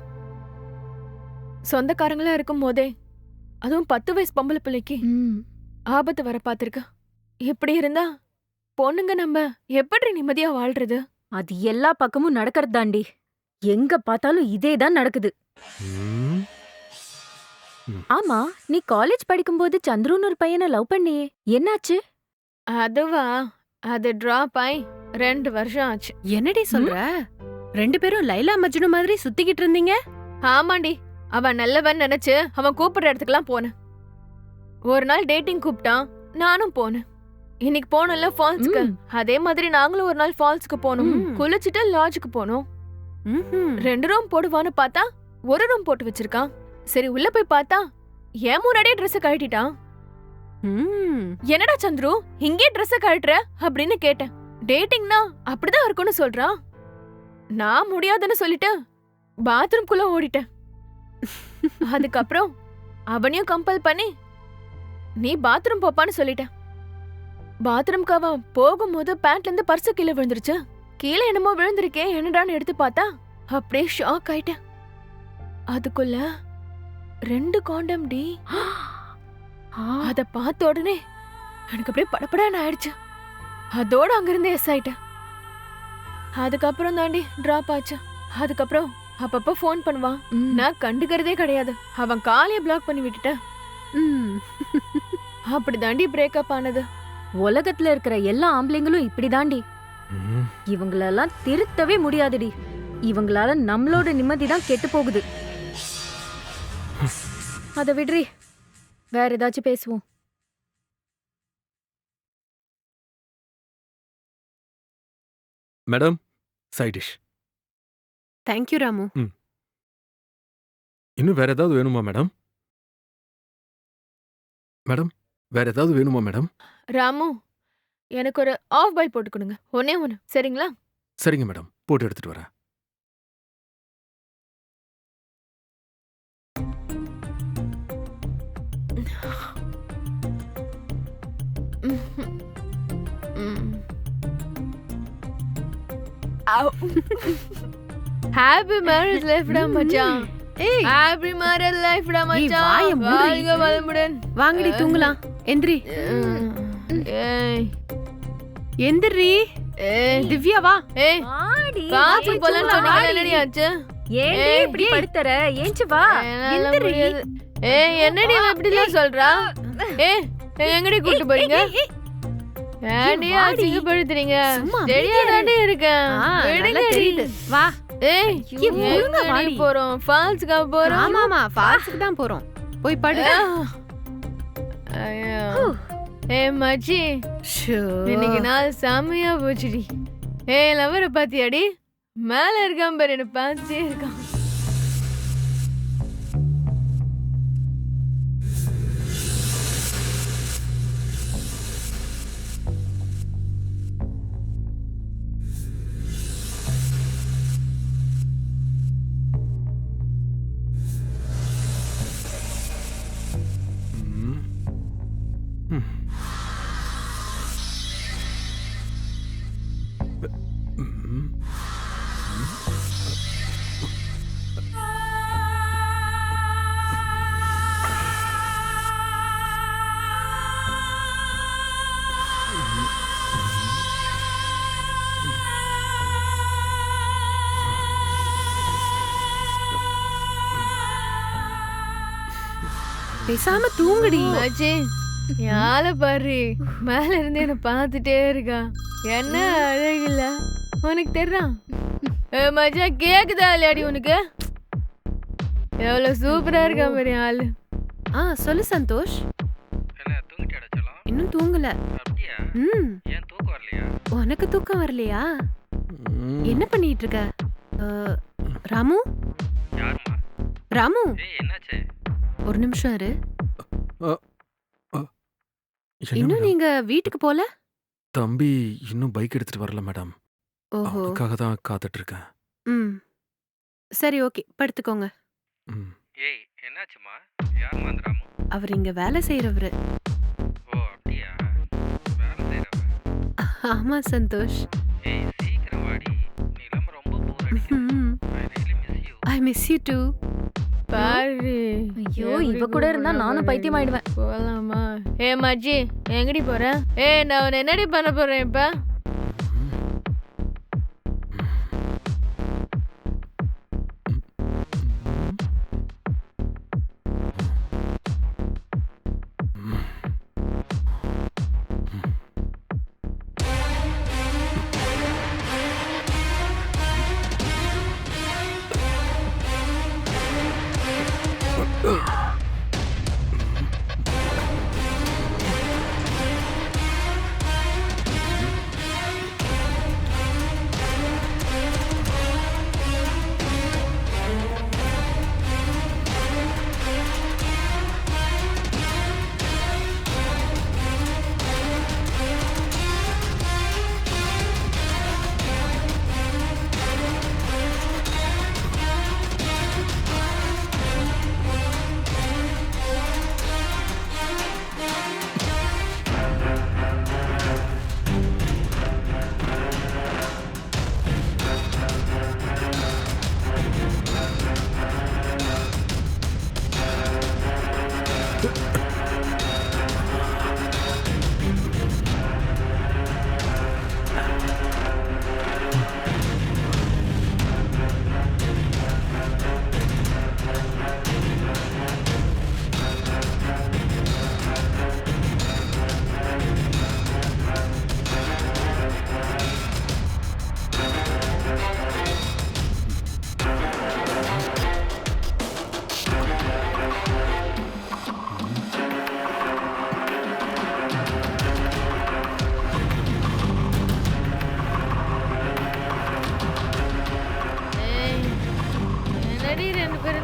சொந்தக்காரங்களா இருக்கும் போதே அதுவும் 10 வயசு பொம்பளை பிள்ளைக்கு ஆபத்து வர பாத்திருக்க. இப்படி இருந்தா பொண்ணுங்க நம்ம எப்படி நிம்மதியா வாழ்றது? அது எல்லா பக்கமும் நடக்கிறது தாண்டி. எங்க பார்த்தாலும் இதேதான் நடக்குது. ம், ஆமா, நீ காலேஜ் படிக்கும்போது சந்துருன்னு ஒரு பையனை லவ் பண்ணியே, என்னாச்சு? அதுவா, அது டிராப் ஆயி 2 வருஷம் ஆச்சு. என்னடி சொல்ற? 2 பேரும் லைலா மஜ்னு மாதிரி சுத்திக்கிட்டு இருந்தீங்க? ஆமாண்டி, அவன் நல்லவன் நினைச்சு அவன் கூப்பிடுற இடத்துக்குலாம் போனேன். ஒரு நாள் டேட்டிங் கூப்பிட்டான், நானும் போனேன். இன்னைக்கு போனோம்ல ஃபால்ஸ்க்கு, அதே மாதிரி நாங்களும் ஒரு நாள் ஃபால்ஸ்க்கு போனோம். ம். குளிச்சுட்டு லாட்ஜுக்கு போனோம். ம்ஹும். 2 ரூம் போடுவான்னு பார்த்தா 1 ரூம் போட்டு வச்சிருக்கான். சரி உள்ள போய் பார்த்தா ஏன் முன்னாடியே ட்ரெஸ் கழட்டிட்டான். ம். என்னடா சந்துரு இங்கே ட்ரெஸ் கழட்டுற அப்படின்னு கேட்டேன். டேட்டிங்னா அப்படிதான் இருக்கும்னு சொல்றான். நான் முடியாதுன்னு சொல்லிட்டு பாத்ரூம்குள்ள ஓடிட்டேன். அதுக்கப்புறம் அவனையும் கம்பல் பண்ணி நீ பாத்ரூம் போப்பான்னு சொல்லிட்டேன். பாத்ரூம்க்கு அவன் போகும்போது பேண்ட்ல இருந்து பர்ஸ் கீழே விழுந்துருச்சு. கீழே என்னமோ விழுந்திருக்கே, என்னடான்னு எடுத்து பார்த்தா அப்படியே ஷாக் ஆயிட்டேன். அதுக்குள்ள 2 காண்டம் டி. அத பார்த்த உடனே எனக்கு அப்படியே படபடன்னு ஆயிடுச்சு. அதோட அங்கிருந்து எஸ் ஆயிட்டேன். அதுக்கப்புறம் தாண்டி டிராப் ஆச்சு. அதுக்கப்புறம் அப்பப்ப ஃபோன் பண்ணுவான். நான் கண்டுக்கிறதே கிடையாது. அவன் காலையை பிளாக் பண்ணி விட்டுட்டேன். ம். அப்படி தாண்டி பிரேக்கப் ஆனது. உலகத்துல இருக்கிற எல்லா ஆம்பளைங்களும் இப்படிதாண்டி. ம். இவங்களெல்லாம் திருத்தவே முடியாதுடி. இவங்களால நம்மளோட நிம்மதி தான் கெட்டு போகுது. அத விடுறி, வேற ஏதாச்சும் பேசுவோம். Madam, side dish. Thank you Ramu. இன்னும் வேற ஏதாவது வேணுமா மேடம்? மேடம், வேற ஏதாவது வேணுமா மேடம்? ராமு, எனக்கு ஒரு ஆஃப் பாயில் போட்டு கொடுங்க. ஒண்ணே ஒண்ணு, சரிங்களா? சரிங்க மேடம், போட்டு எடுத்துட்டு வரேன். ஹாப்பி மேரேஜ் லைஃப்டா மச்சான். ஏய் ஹாப்பி மேரேஜ் லைஃப்டா மச்சான். வாயை மூடு. வாழ்க வளமுடன். வாங்கடி தூங்கலாம். எந்திரி ஏய் எந்திரி. ஏய் திவ்யா வா. ஏய் வாடி, காசு வாடி, போலன்னு சும்மா சொன்னீங்க, வாடி. என்னடி ஆச்சு? ஏன்டி ஏய், இப்படி ஏய். படுத்துற? ஏஞ்சு வா. என்னால எந்திரி. முடியாது. ஏய் என்னடி இவ இப்படிலாம் சொல்றா? ஏய் எங்கடி கூட்டு போறீங்க? ஏன்டி வாடி. அசிங்கப்படுத்துறீங்க? சும்மா சரியா தாண்டி இருக்கேன். ஆ, நல்லா விடுங்கடி. தெரியுது. வா. ஏய் ஒழுங்கா எங்கடி வாடி. போறோம்? ஃபால்ஸ்க்கா போறோம்? ஆமாமா ஃபால்ஸ்க்கு தான் போறோம். போய் படு. ஐயோ. ஏய் மச்சி, ஷோ. இன்னைக்கு நாள் செம்மையா போச்சுடி. ஏய் லவரை பாத்தியாடி? மேல இருக்கான் பாரு, என்ன பார்த்துட்டே இருக்கான். ம். ம். ம். பேசாம தூங்குடி. மச்சி யால பாரு, மேல இருந்து என்ன பார்த்துட்டே இருக்கா. என்ன அழகில்ல உனக்கு தெரியறான்? மச்சான் கேக்குதா இல்லையாடி உனக்கு? எவ்வளவு சூப்பரா இருக்கா பாரு ஆளு. சொல்லு சந்தோஷ். என்ன தூங்கிட்டாடா செல்லம்? இன்னும் தூங்கல. அப்படியா? ம். ஏன் தூக்கம் வரலையா? உனக்கு தூக்கம் வரலையா? ம். என்ன பண்ணிட்டு இருக்க? ராமு யாருமா? ராமு ஏய் என்னாச்சு? ஒரு நிமிஷம் இரு. என்ன இன்னும் மேடம்? நீங்க வீட்டுக்கு போல? தம்பி இன்னும் பைக் எடுத்துட்டு வரல மேடம். ஓஹோ. அவனுக்காக தான் காத்துட்டு இருக்கேன். ம். சரி ஓகே, படுத்துக்கோங்க. ம். ஏய் என்னாச்சுமா? யாருமா அந்த ராமு? அவர் இங்க வேலை செய்யறவரு. ஓ அப்படியா? வேலை செய்றவ. ஆமா சந்தோஷ். ஏய் சீக்கிரம் வாடி. நீ இல்லாம ரொம்ப போர் அடிக்குது. I really miss you. I miss you too. பாரு. ஐயோ, எப்படி இவ கூட இருந்தா கூப்பிடுறா நானும் பாரு. பைத்தியமாயிடுவேன். போலாமா? ஏ மச்சி எங்கடி போற? ஏய் நான் உன்னை என்னடி பண்ண போறேன் இப்ப?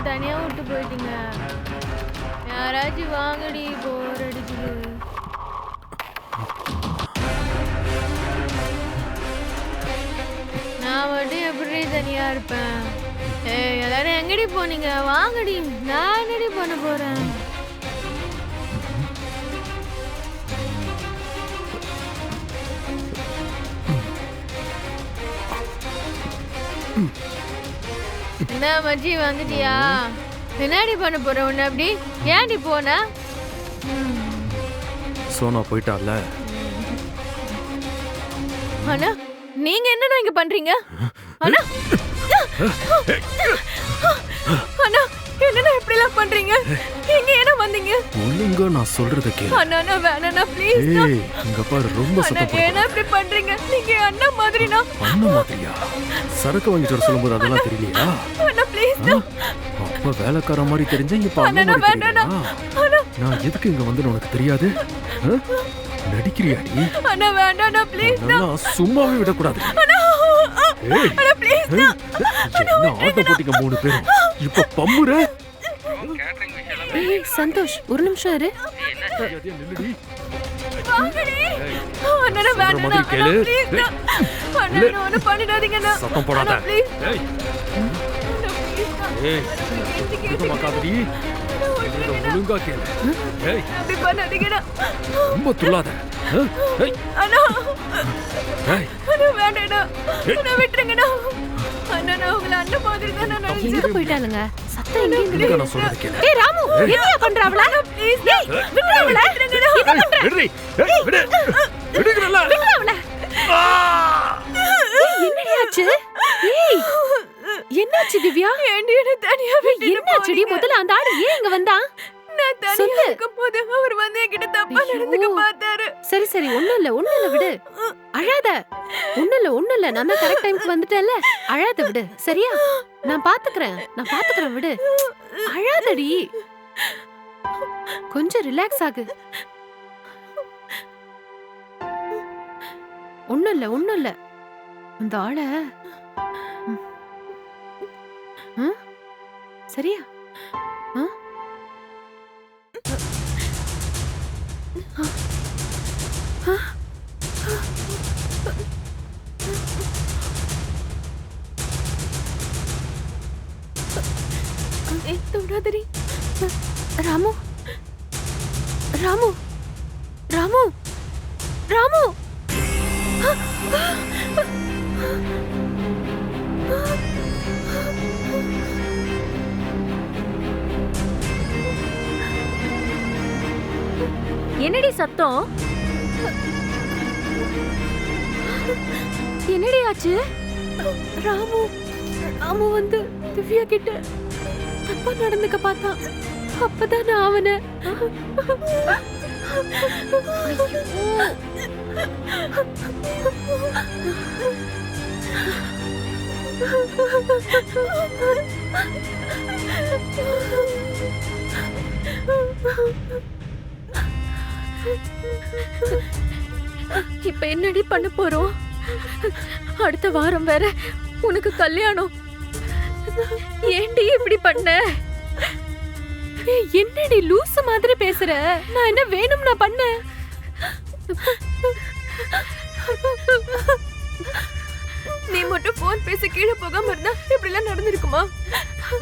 தனியா விட்டு போயிட்டீங்க. யாராச்சும் வாங்கடி, போர் அடிக்குது. நான் மட்டும் எப்படி தனியா இருப்பேன்? எல்லாரும் எங்கடி போனீங்க? வாங்கடி, நான் என்னடி பண்ண போறேன்? என்ன மச்சி வந்துட்டியா? என்னடி பண்ண போற உன்ன அப்படி? ஏன்டி போன? சோனா போயிட்டால. அண்ணா நீங்க என்னண்ணா இங்க பண்றீங்க? அண்ணா அண்ணா என்னண்ணா இப்படி எல்லாம் பண்றீங்க? நீங்க என்ன வந்தீங்க? ஒழுங்கா நான் சொல்றத கேளு. அண்ணா வேணாண்ணா ப்ளீஸ். ஏய் இங்க பாரு, ரொம்ப அண்ணா சத்தம் என்ன போடுற. இப்படி பண்றீங்க? நீங்க என் அண்ணா மாதிரினா? அண்ணன் மாதிரியா? சரக்கு வாங்கிட்டு வர சொல்லும்போது அதெல்லாம் தெரியலையா? அண்ணா ப்ளீஸ். அப்ப வேலைக்கார மாதிரி தெரிஞ்சா இப்ப அண்ணன் அண்ணா, மாதிரி வேண்டாண்ணா. தெரியலையா? நான் எதுக்கு இங்க வந்து உனக்கு தெரியாது? ஆ? நடிக்கிறியாடி? அண்ணா வேண்டாண்ணா ப்ளீஸ். அதெல்லாம் சும்மாவே விடக்கூடாது. ஏய், அண்ணா ப்ளீஸ். ஏய், என்ன ஆட்டம் போட்டீங்க 3 பேரும்? இப்ப பம்முற? ஏய் சந்தோஷ், ஒரு நிமிஷம் இரு. மரியாதையா நில்லுடி. வாங்கடி. அண்ணா சொல்ற வேண்டாண்ணா. மாதிரி கேளு. ப்ளீஸ். ஏய், அண்ணா இல்ல. ஒண்ணு பண்ணிடாதீங்கண்ணா. சத்தம் போடாத. அண்ணா, please. ஏய், அண்ணா, please ண்ணா. ஏய், ஒழுங்கா மக்காதடி. சொல்றத ஒழுங்கா கேளு. ஏய், அப்படி பண்ணாதீங்கண்ணா. ரொம்ப துள்ளாத. ஆ? ஏய், அண்ணா ஏய், அண்ணா வேண்டாண்ணா. ஏய். அண்ணா விட்டுருங்கண்ணா. அண்ணா நான் உங்களை அண்ணன் மாதிரி தான் நான் எங்க நினைச்சேன். போயிட்டாளுங்க? சத்தம் எங்க இருந்து? ஒழுங்கா நான் சொல்றத கேளு. ஏய் ராமு, என்னையா பண்ற அவள? ப்ளீஸ் ஏய், விடு அவள. என்ன பண்ற? விடுடி. ஏய், விடு. விடுங்கறல. விடு அவள. ஏய், என்னடி ஆச்சு? ஏய், என்னாச்சு திவ்யா? ஏண்டி என்ன தனியா விட்டுட்டு என்னாச்சுடி? போறீங்க? முதல்ல அந்த ஆளு ஏன் இங்க வந்தான்? நான் தனியா சொல்லு. இருக்கும்போது அவர் வந்து என்கிட்ட தப்பா ஐயோ. நடந்துக்க பார்த்தாரு. சரி சரி, ஒண்ணும் இல்ல விடு. அழாத. ஒண்ணும் இல்ல நான் தான் கரெக்ட் டைம்க்கு வந்துட்டேன்ல. அழாத விடு, சரியா? நான் பாத்துக்கறேன் விடு. அழாதடி. கொஞ்சம் ரிலாக்ஸ் ஆகு. ஒண்ணும் இல்ல அந்த ஆள சரியா? தொடாதடி. ராமு ராமு ராமு ராமு என்னடி சத்தம்? என்னடி ஆச்சு? ராமு வந்து திவ்யா கிட்ட தப்பா நடந்துக்க பார்த்தான். அப்பதான் நான் அவனை இப்ப என்னடி பண்ண போறோம்? அடுத்த வாரம் வேற உனக்கு கல்யாணம். ஏண்டி இப்படி பண்ண? ஏய், என்னடி லூசு மாதிரி பேசுற? நான் என்ன வேணும்னா பண்ணேன்? நீ மட்டும் போன் பேசி கீழே போகாம இருந்தா இப்படி எல்லாம் நடந்திருக்குமா?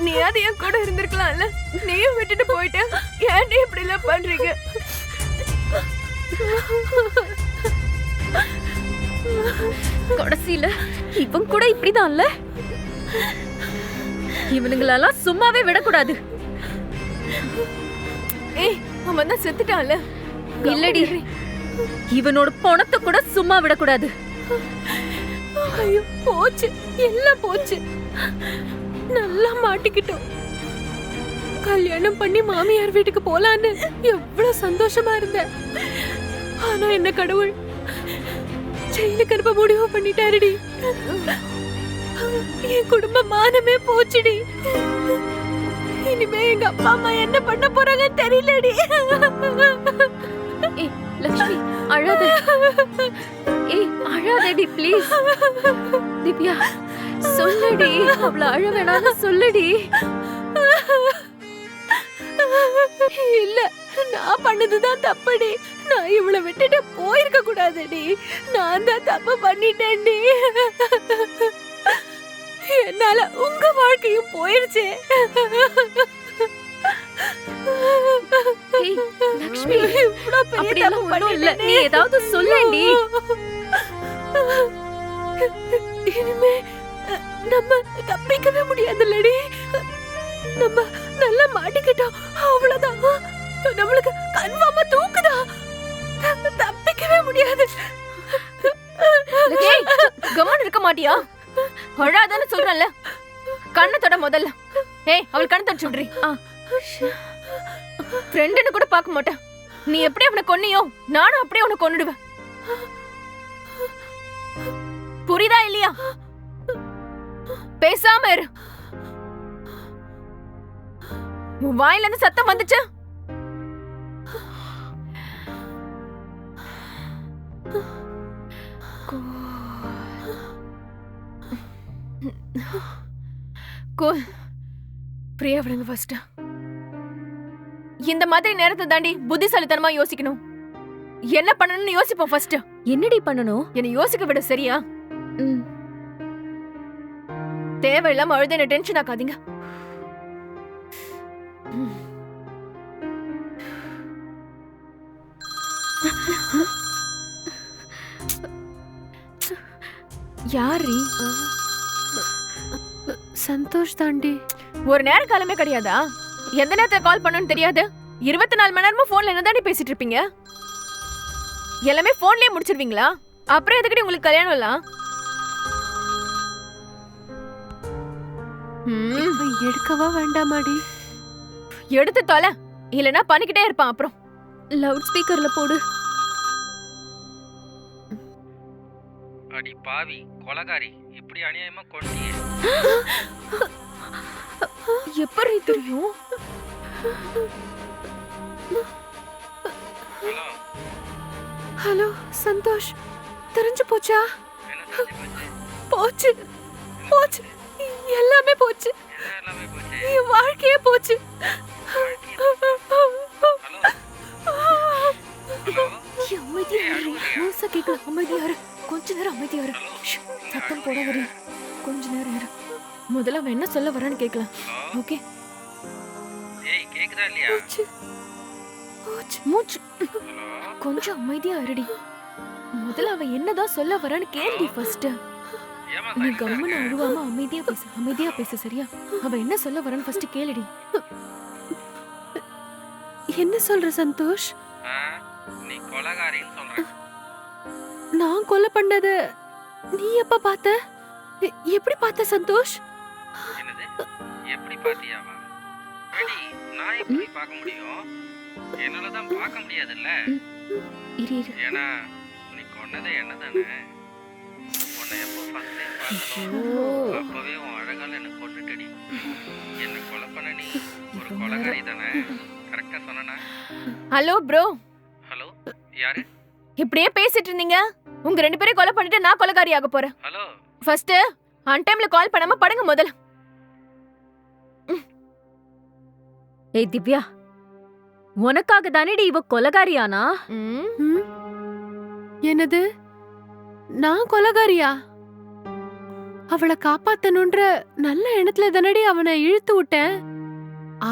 நீ அது என் கூட இருந்திருக்கலாம்ல. நீயும் விட்டுட்டு போயிட்ட. ஏன்டி இப்படி எல்லாம் பண்றீங்க? கடைசியில இவன் கூட இப்படிதான்ல. இவனுங்களெல்லாம் சும்மாவே விடக்கூடாது. ஏய், அவன் தான் செத்துட்டான்ல. இல்லடி, இவனோட பணத்தை கூட சும்மா விடக்கூடாது. ஐயோ, போச்சு, எல்லாம் போச்சு. நல்லா மாட்டிக்கிட்டோம். கல்யாணம் பண்ணி மாமியார் வீட்டுக்கு போலான்னு எவ்வளவு சந்தோஷமா இருந்தேன். ஆனா என்ன கடவுள் ஜெயிலுக்கு அனுப்ப முடிவு பண்ணிட்டாருடி. என் குடும்ப மானமே போச்சுடி. இனிமே எங்க அப்பா அம்மா என்ன பண்ண போறாங்க தெரியலடி. ஏய் லக்ஷ்மி, அழாத. ஏய் அழாதடி ப்ளீஸ். திவ்யா சொல்லுடி, அவள அழ வேணாம்னு சொல்லுடி. இல்ல, நான் பண்ணதுதான் தப்புடி. நான் இவளை விட்டுட்டு போயிருக்க கூடாதுடி. நான் தான் தப்பு பண்ணிட்டேன்டி. என்னால உங்க வாழ்க்கையும் போயிருச்சே. ஏய் லக்ஷ்மி, இவ்ளோ பெரிய அப்படியெல்லாம் தப்பு ஒண்ணும் இல்ல. பண்ணிட்டேனே. நீ ஏதாவது சொல்லேண்டி. இனிமே நம்ம தப்பிக்கவே முடியாதுல்லடி. நம்ம நல்லா மாட்டிக்கிட்டோம், அவ்வளவுதான். நம்மளுக்கு கன்ஃபார்மா தூக்குதா, தப்பிக்கவே முடியாது. கமன் இருக்க மாட்டியா? அழாதான்னு சொல்றல, கண்ணை தொட முதல்ல. ஏய், அவள் கண்ணை தொடச்சு விடுறி. ஃப்ரெண்டுன்னு கூட பார்க்க மாட்டேன். நீ எப்படி அவனை கொன்னியோ நானும் அப்படியே அவனை கொன்னுடுவேன். புரியுதா இல்லையா? பேசாம இரு. உன் வாயில இருந்து சத்தம் வந்துச்சு. பிரியா விடுங்க ஃபர்ஸ்ட். இந்த மாதிரி நேரத்தை தாண்டி புத்திசாலித்தனமா யோசிக்கணும். என்ன பண்ணணும்னு யோசிப்போம் ஃபர்ஸ்ட். என்னடி பண்ணணும்? என்ன யோசிக்க விட, சரியா? தேவையில்லாம அழுது என்ன டென்ஷன் ஆக்காதீங்க. யாரு? சந்தோஷ் தாண்டி. ஒரு நேர காலமே கிடையாதா? எந்த நேரத்துல கால் பண்ணணும்னு தெரியாது. 24 மணி நேரமும் போன்ல என்ன தாண்டி பேசிட்டு இருப்பீங்க? எல்லாமே போன்லயே முடிச்சிருவீங்களா? அப்புறம் எதுக்கடி உங்களுக்கு கல்யாணம் எல்லாம்? எடுக்கவா வேண்டாமாடி? எடுத்து தொலை, இல்லனா பண்ணிக்கிட்டே இருப்பான். அப்புறம் லவுட் ஸ்பீக்கர்ல போடு. அடி பாவி கொலகாரி, இப்படி அநியாயமா கொன்னியே. எப்படி தெரியும்? ஹலோ ஹலோ சந்தோஷ், தெரிஞ்சு போச்சா? என்ன தெரிஞ்சு போச்சு? போச்சு போச்சு, எல்லாமே போச்சு. என்ன எல்லாமே போச்சு? என் வாழ்க்கையே போச்சு. ஹலோ ஹலோ அமைதியா இரு. முழுசா கேட்கல. அமைதியா இரு. கொஞ்ச நேரம் அமைதியா இரு. சத்தம் போட வரி. கொஞ்ச நேரம் இரு. முதல்ல அவன் என்ன சொல்ல வரான்னு கேட்கலாம். ஓகே? ஏய், கேக்குதா இல்லையா? போச்சு போச்சு. மூச்சு. ஹலோ கொஞ்சம் அமைதியா இருடி. முதல்ல அவன் என்னதான் சொல்ல வரான்னு கேள்வி ஃபர்ஸ்ட். ஏமா நீ சைலண்டா கம்முன்னு இருக்க? அழுவாம அமைதியா பேசு. அமைதியா பேசு, சரியா? அவன் என்ன சொல்ல வரான்னு ஃபர்ஸ்ட் கேளுடி. என்ன சொல்ற சந்தோஷ்? ஆ, நீ கொலகாரின்னு சொல்ற. நான் கொலை பண்ணது நீ எப்ப பார்த்த? எப்படி பார்த்த சந்தோஷ்? என்னது? எப்படி பாத்தியாவா? அடி, நான் எப்படி பார்க்க முடியும்? என்னால தான் பார்க்க முடியாதுல்ல. இரு இரு. ஏன்னா நீ கொன்னதே என்னதானே. உன்னை எப்போ ஃபர்ஸ்ட் டைம் பார்த்தனோ அப்பவே உன் அழகால என்ன கொன்னுட்டடி. என்ன கொலை பண்ண நீ ஒரு கொலகாரி தானே. கரெக்டா சொன்னனா? ஹலோ ப்ரோ, ஹலோ, யாரு? இப்படியே பேசிட்டு இருந்தீங்க. உங்க 2 பேரையும் கொலை பண்ணிட்டு நான் கொலைகாரி ஆக போறேன். ஹலோ ஃபர்ஸ்ட் ஆன் டைம்ல கால் பண்ணாம படுங்க முதல்ல. ஏய் திவ்யா, உனக்காக தானேடி இவ கொலகாரியானா? ம்? என்னது? நான் கொலைகாரியா? அவளை காப்பாத்தணுன்ற நல்ல எண்ணத்துல தானடி அவனை இழுத்து விட்டேன்.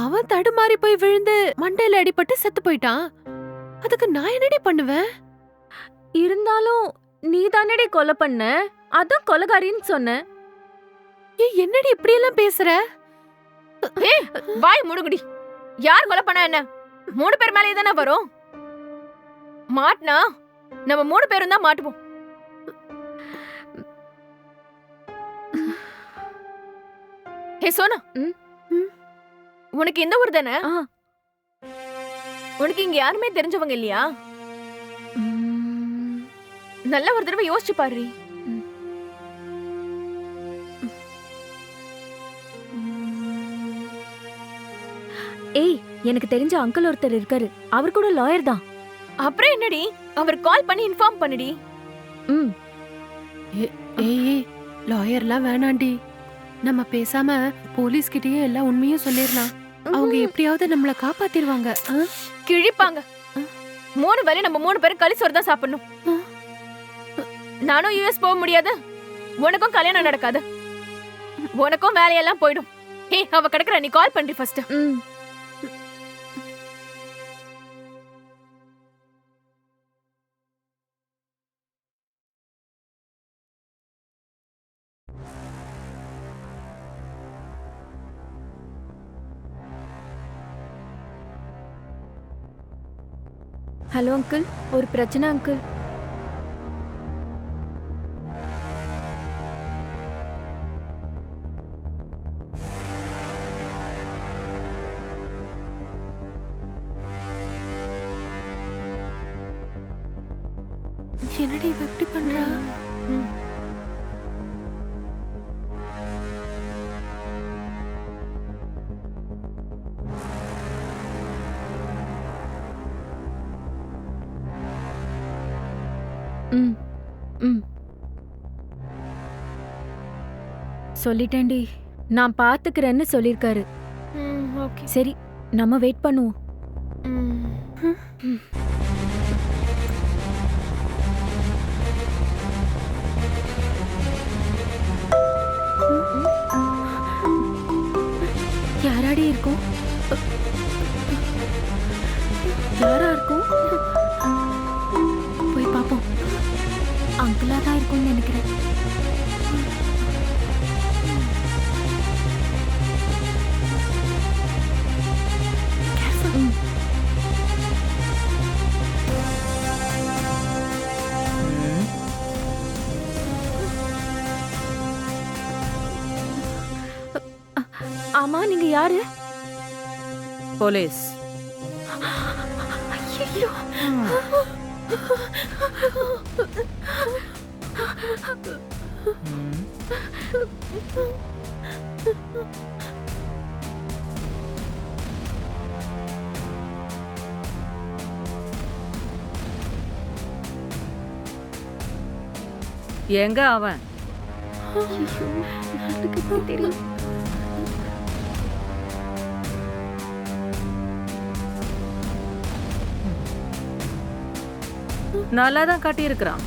அவன் தடுமாறி போய் விழுந்து மண்டையில அடிபட்டு செத்து போயிட்டான். அதுக்கு நான் என்னடி பண்ணுவேன்? இருந்தாலும் நீ தானேடி கொலை பண்ண, அதான் கொலகாரின்னு சொன்ன. என்னடி இப்படி எல்லாம் பேசுற? ஏய், வாய் முடுங்குடி. யார் கொலை பண்ணா என்ன? 3 பேர் மேலே தானே வரும். மாட்னா நம்ம 3 பேரும் தான் மாட்டுவோம். ஹே சோனா, உனக்கு இந்த ஊர் தானே? ஆ. உனக்கு இங்க யாருமே தெரிஞ்சவங்க இல்லையா? நல்ல ஒரு தடவை யோசிச்சு பாரு. ஏய், எனக்கு தெரிஞ்ச அங்கிள் ஒருத்தர் இருக்காரு. அவர் கூட லாயர் தான். அப்புறம் என்னடி, அவர் கால் பண்ணி இன்ஃபார்ம் பண்ணுடி. ம். ஏய், லாயர்லாம் வேணாண்டி. நம்ம பேசாம போலீஸ் கிட்டயே எல்லா உண்மையும் சொல்லிடலாம். அவங்க எப்படியாவது நம்மள காப்பாத்திடுவாங்க. கிழிப்பாங்க. 3 வேளை நம்ம 3 பேரும் களிசோறு தான் சாப்பிடணும். நானும் யுஎஸ் போக முடியாது, உனக்கும் கல்யாணம் நடக்காது, உனக்கும் வேலையெல்லாம் போயிடும். ஹே, அவ கிடக்குற, நீ கால் பண்றி ஃபர்ஸ்ட். ம். ஹலோ அங்கிள், ஒரு பிரச்சனை அங்கிள். என்னடி இவ இப்படி பண்றா? ம் ம் சொல்லிட்டேன்டி, நான் பாத்துக்கிறேன்னு சொல்லிருக்காரு. ஓகே. சரி, நம்ம வெயிட் பண்ணுவோம். யாராடி இருக்கும்? யாரா இருக்கும்? போய் பாப்போம். அங்கிளா தான் இருக்கும்னு நினைக்கிறேன். ம். ஆமா, நீங்க யாரு? போலீஸ். ஐயோ, எங்க அவன்? எனக்கு எப்படி தெரியும்? நல்லா தான் காட்டியிருக்கிறான்.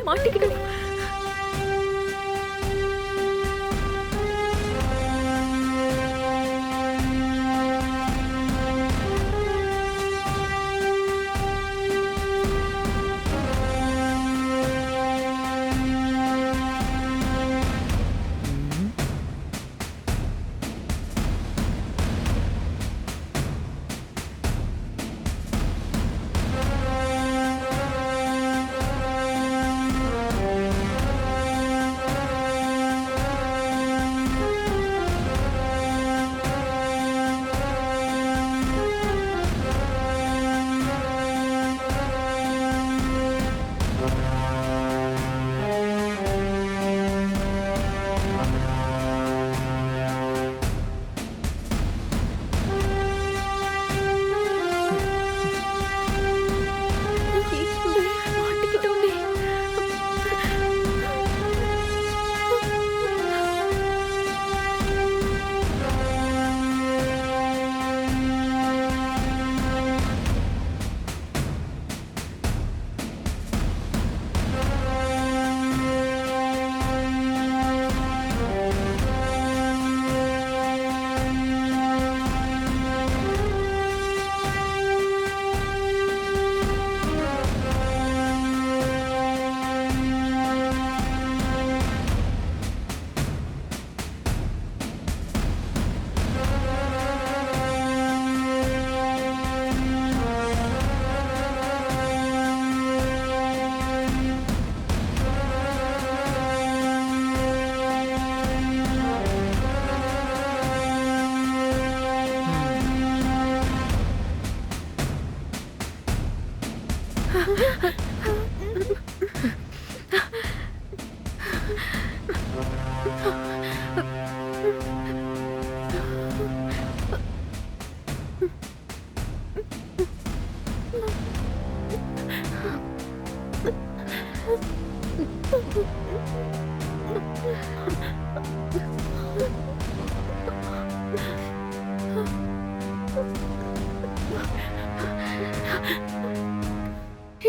மாட்டிக்கிட்டு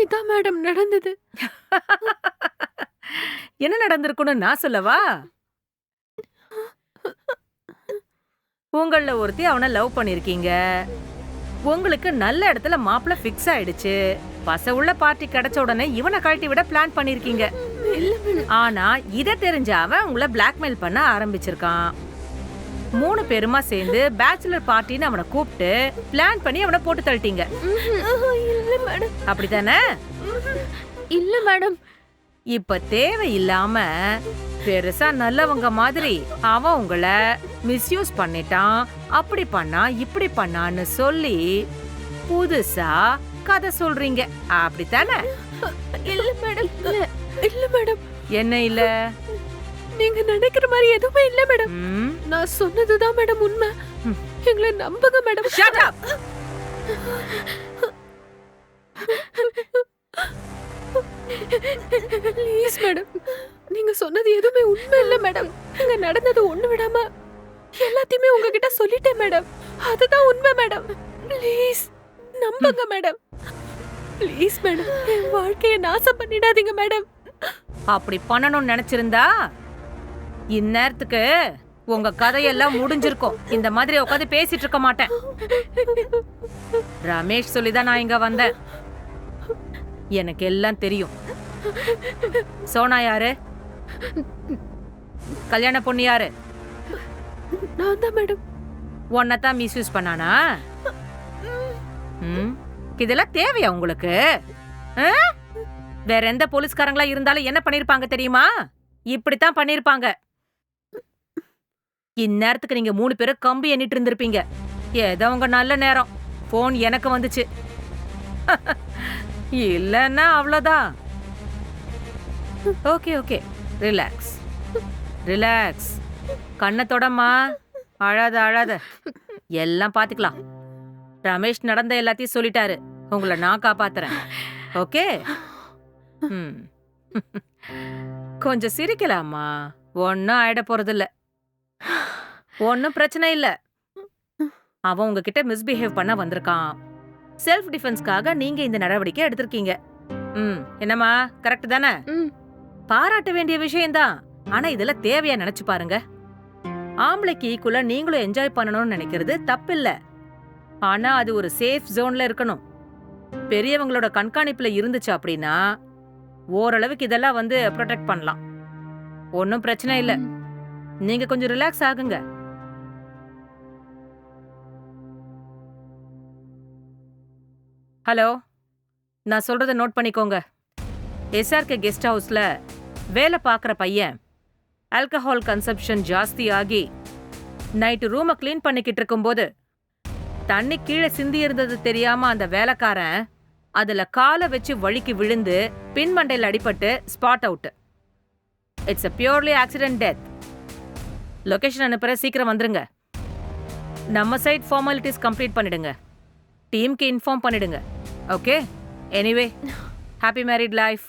இதான் மேடம் நடந்தது. என்ன நடந்திருக்குன்னு நான் சொல்லவா? உங்கள ஒருத்தி அவனை லவ் பண்ணிருக்கீங்க. உங்களுக்கு நல்ல இடத்துல மாப்பிள்ள ஃபிக்ஸ் ஆயிடுச்சு. பசவுள்ள பார்ட்டி கிடைச்ச உடனே இவனை கழட்டி விட பிளான் பண்ணிருக்கீங்க. ஆனா இத தெரிஞ்ச அவன் உங்களை பிளாக்மெயில் பண்ண ஆரம்பிச்சிருக்கான். 3 பேருமா சேர்ந்து பேச்சுலர் பார்ட்டின்னு அவனை கூப்பிட்டு பிளான் பண்ணி அவனை போட்டு தள்ளிட்டீங்க. இல்ல மேடம். அப்படித்தானே? இல்ல மேடம். இப்ப தேவையில்லாம பெருசா நல்லவங்க மாதிரி அவன் உங்களை மிஸ்யூஸ் பண்ணிட்டான். அப்படி பண்ணா இப்படி பண்ணான்னு சொல்லி புதுசா கதை சொல்றீங்க. அப்படித்தானே? இல்ல மேடம். இல்ல மேடம். என்ன இல்ல? நீங்க நினைக்கிற மாதிரி எதுவுமே இல்ல மேடம். ம்? நான் சொன்னதுதான் மேடம் உண்மை. எங்களை நம்புங்க madam. Shut up! Please madam, நீங்க சொன்னது எதுவுமே உண்மை இல்ல மேடம். இங்க நடந்தது ஒண்ணு விடாம எல்லாத்தையுமே உங்ககிட்ட சொல்லிட்டேன் மேடம். அதுதான் உண்மை மேடம். ப்ளீஸ் நம்புங்க மேடம். ப்ளீஸ் மேடம், என் வாழ்க்கையை நாசம் பண்ணிடாதீங்க மேடம். அப்படி பண்ணணும்னு நினைச்சிருந்தா இந்நேரத்துக்கு உங்க கதையெல்லாம் முடிஞ்சிருக்கும். இந்த மாதிரி உட்காந்து பேசிட்டு இருக்க மாட்டேன். ரமேஷ் சொல்லிதான் நான் இங்க வந்தேன். எனக்கு எல்லாம் தெரியும். சோனா யாரு? கல்யாண பொண்ணு யாரு? நான் தான் மேடம். உன்னதான் மிஸ்யூஸ் பண்ணானா? இதெல்லாம் தேவையா உங்களுக்கு? வேற எந்த போலீஸ்காரங்களா இருந்தாலும் என்ன பண்ணிருப்பாங்க தெரியுமா? இப்படித்தான் பண்ணிருப்பாங்க. இந்நேரத்துக்கு நீங்க 3 பேரும் கம்பி எண்ணிட்டு இருந்திருப்பீங்க. ஏதோ உங்க நல்ல நேரம் போன் எனக்கு வந்துச்சு. இல்லன்னா அவ்வளவுதான். Okay okay, relax relax. கண்ணை தொடம்மா. அழாத அழாத, எல்லாம் பாத்துக்கலாம். ரமேஷ் நடந்த எல்லாத்தையும் சொல்லிட்டாரு. உங்களை நான் காப்பாத்துறேன். ஓகே? கொஞ்சம் சிரிக்கலாமா? ஒன்னும் ஆயிட போறதில்ல. ஒன்னும் பிரச்சனை இல்ல. அவன் உங்ககிட்ட மிஸ்பிஹேவ் பண்ண வந்திருக்கான். செல்ஃப் டிஃபென்ஸ்க்காக நீங்க இந்த நடவடிக்கை எடுத்திருக்கீங்க. என்னம்மா, கரெக்ட் தானே? பாராட்ட வேண்டிய விஷயம்தான். ஆனா இதெல்லாம் தேவையா நினைச்சு பாருங்க. ஆம்பளைக்கு ஈக்குவலா நீங்களும் என்ஜாய் பண்ணணும்னு நினைக்கிறது தப்பில்ல. ஆனா அது ஒரு சேஃப் ஜோன்ல இருக்கணும். பெரியவங்களோட கண்காணிப்புல இருந்துச்சு அப்படின்னா ஓரளவுக்கு இதெல்லாம் வந்து ப்ரொடெக்ட் பண்ணலாம். ஒன்னும் பிரச்சனை இல்ல. நீங்க கொஞ்சம் ரிலாக்ஸ் ஆகுங்க. ஹலோ, நான் சொல்றத நோட் பண்ணிக்கோங்க. SRK கெஸ்ட் ஹவுஸ்ல வேலை பார்க்குற பையன் ஆல்கஹால் கன்சப்ஷன் ஜாஸ்தி ஆகி நைட்டு ரூமை கிளீன் பண்ணிக்கிட்டு இருக்கும்போது தண்ணி கீழே சிந்தி இருந்தது தெரியாம அந்த வேலைக்காரன் அதுல காலை வச்சு வழுக்கி விழுந்து பின்மண்டையில் அடிபட்டு spot out. It's a purely accident death. Location அனுப்புற, சீக்கிரம் வந்துருங்க. நம்ம சைட் ஃபார்மாலிட்டிஸ் கம்ப்ளீட் பண்ணிடுங்க. டீமுக்கு இன்ஃபார்ம் பண்ணிடுங்க. Okay? Anyway, happy married life.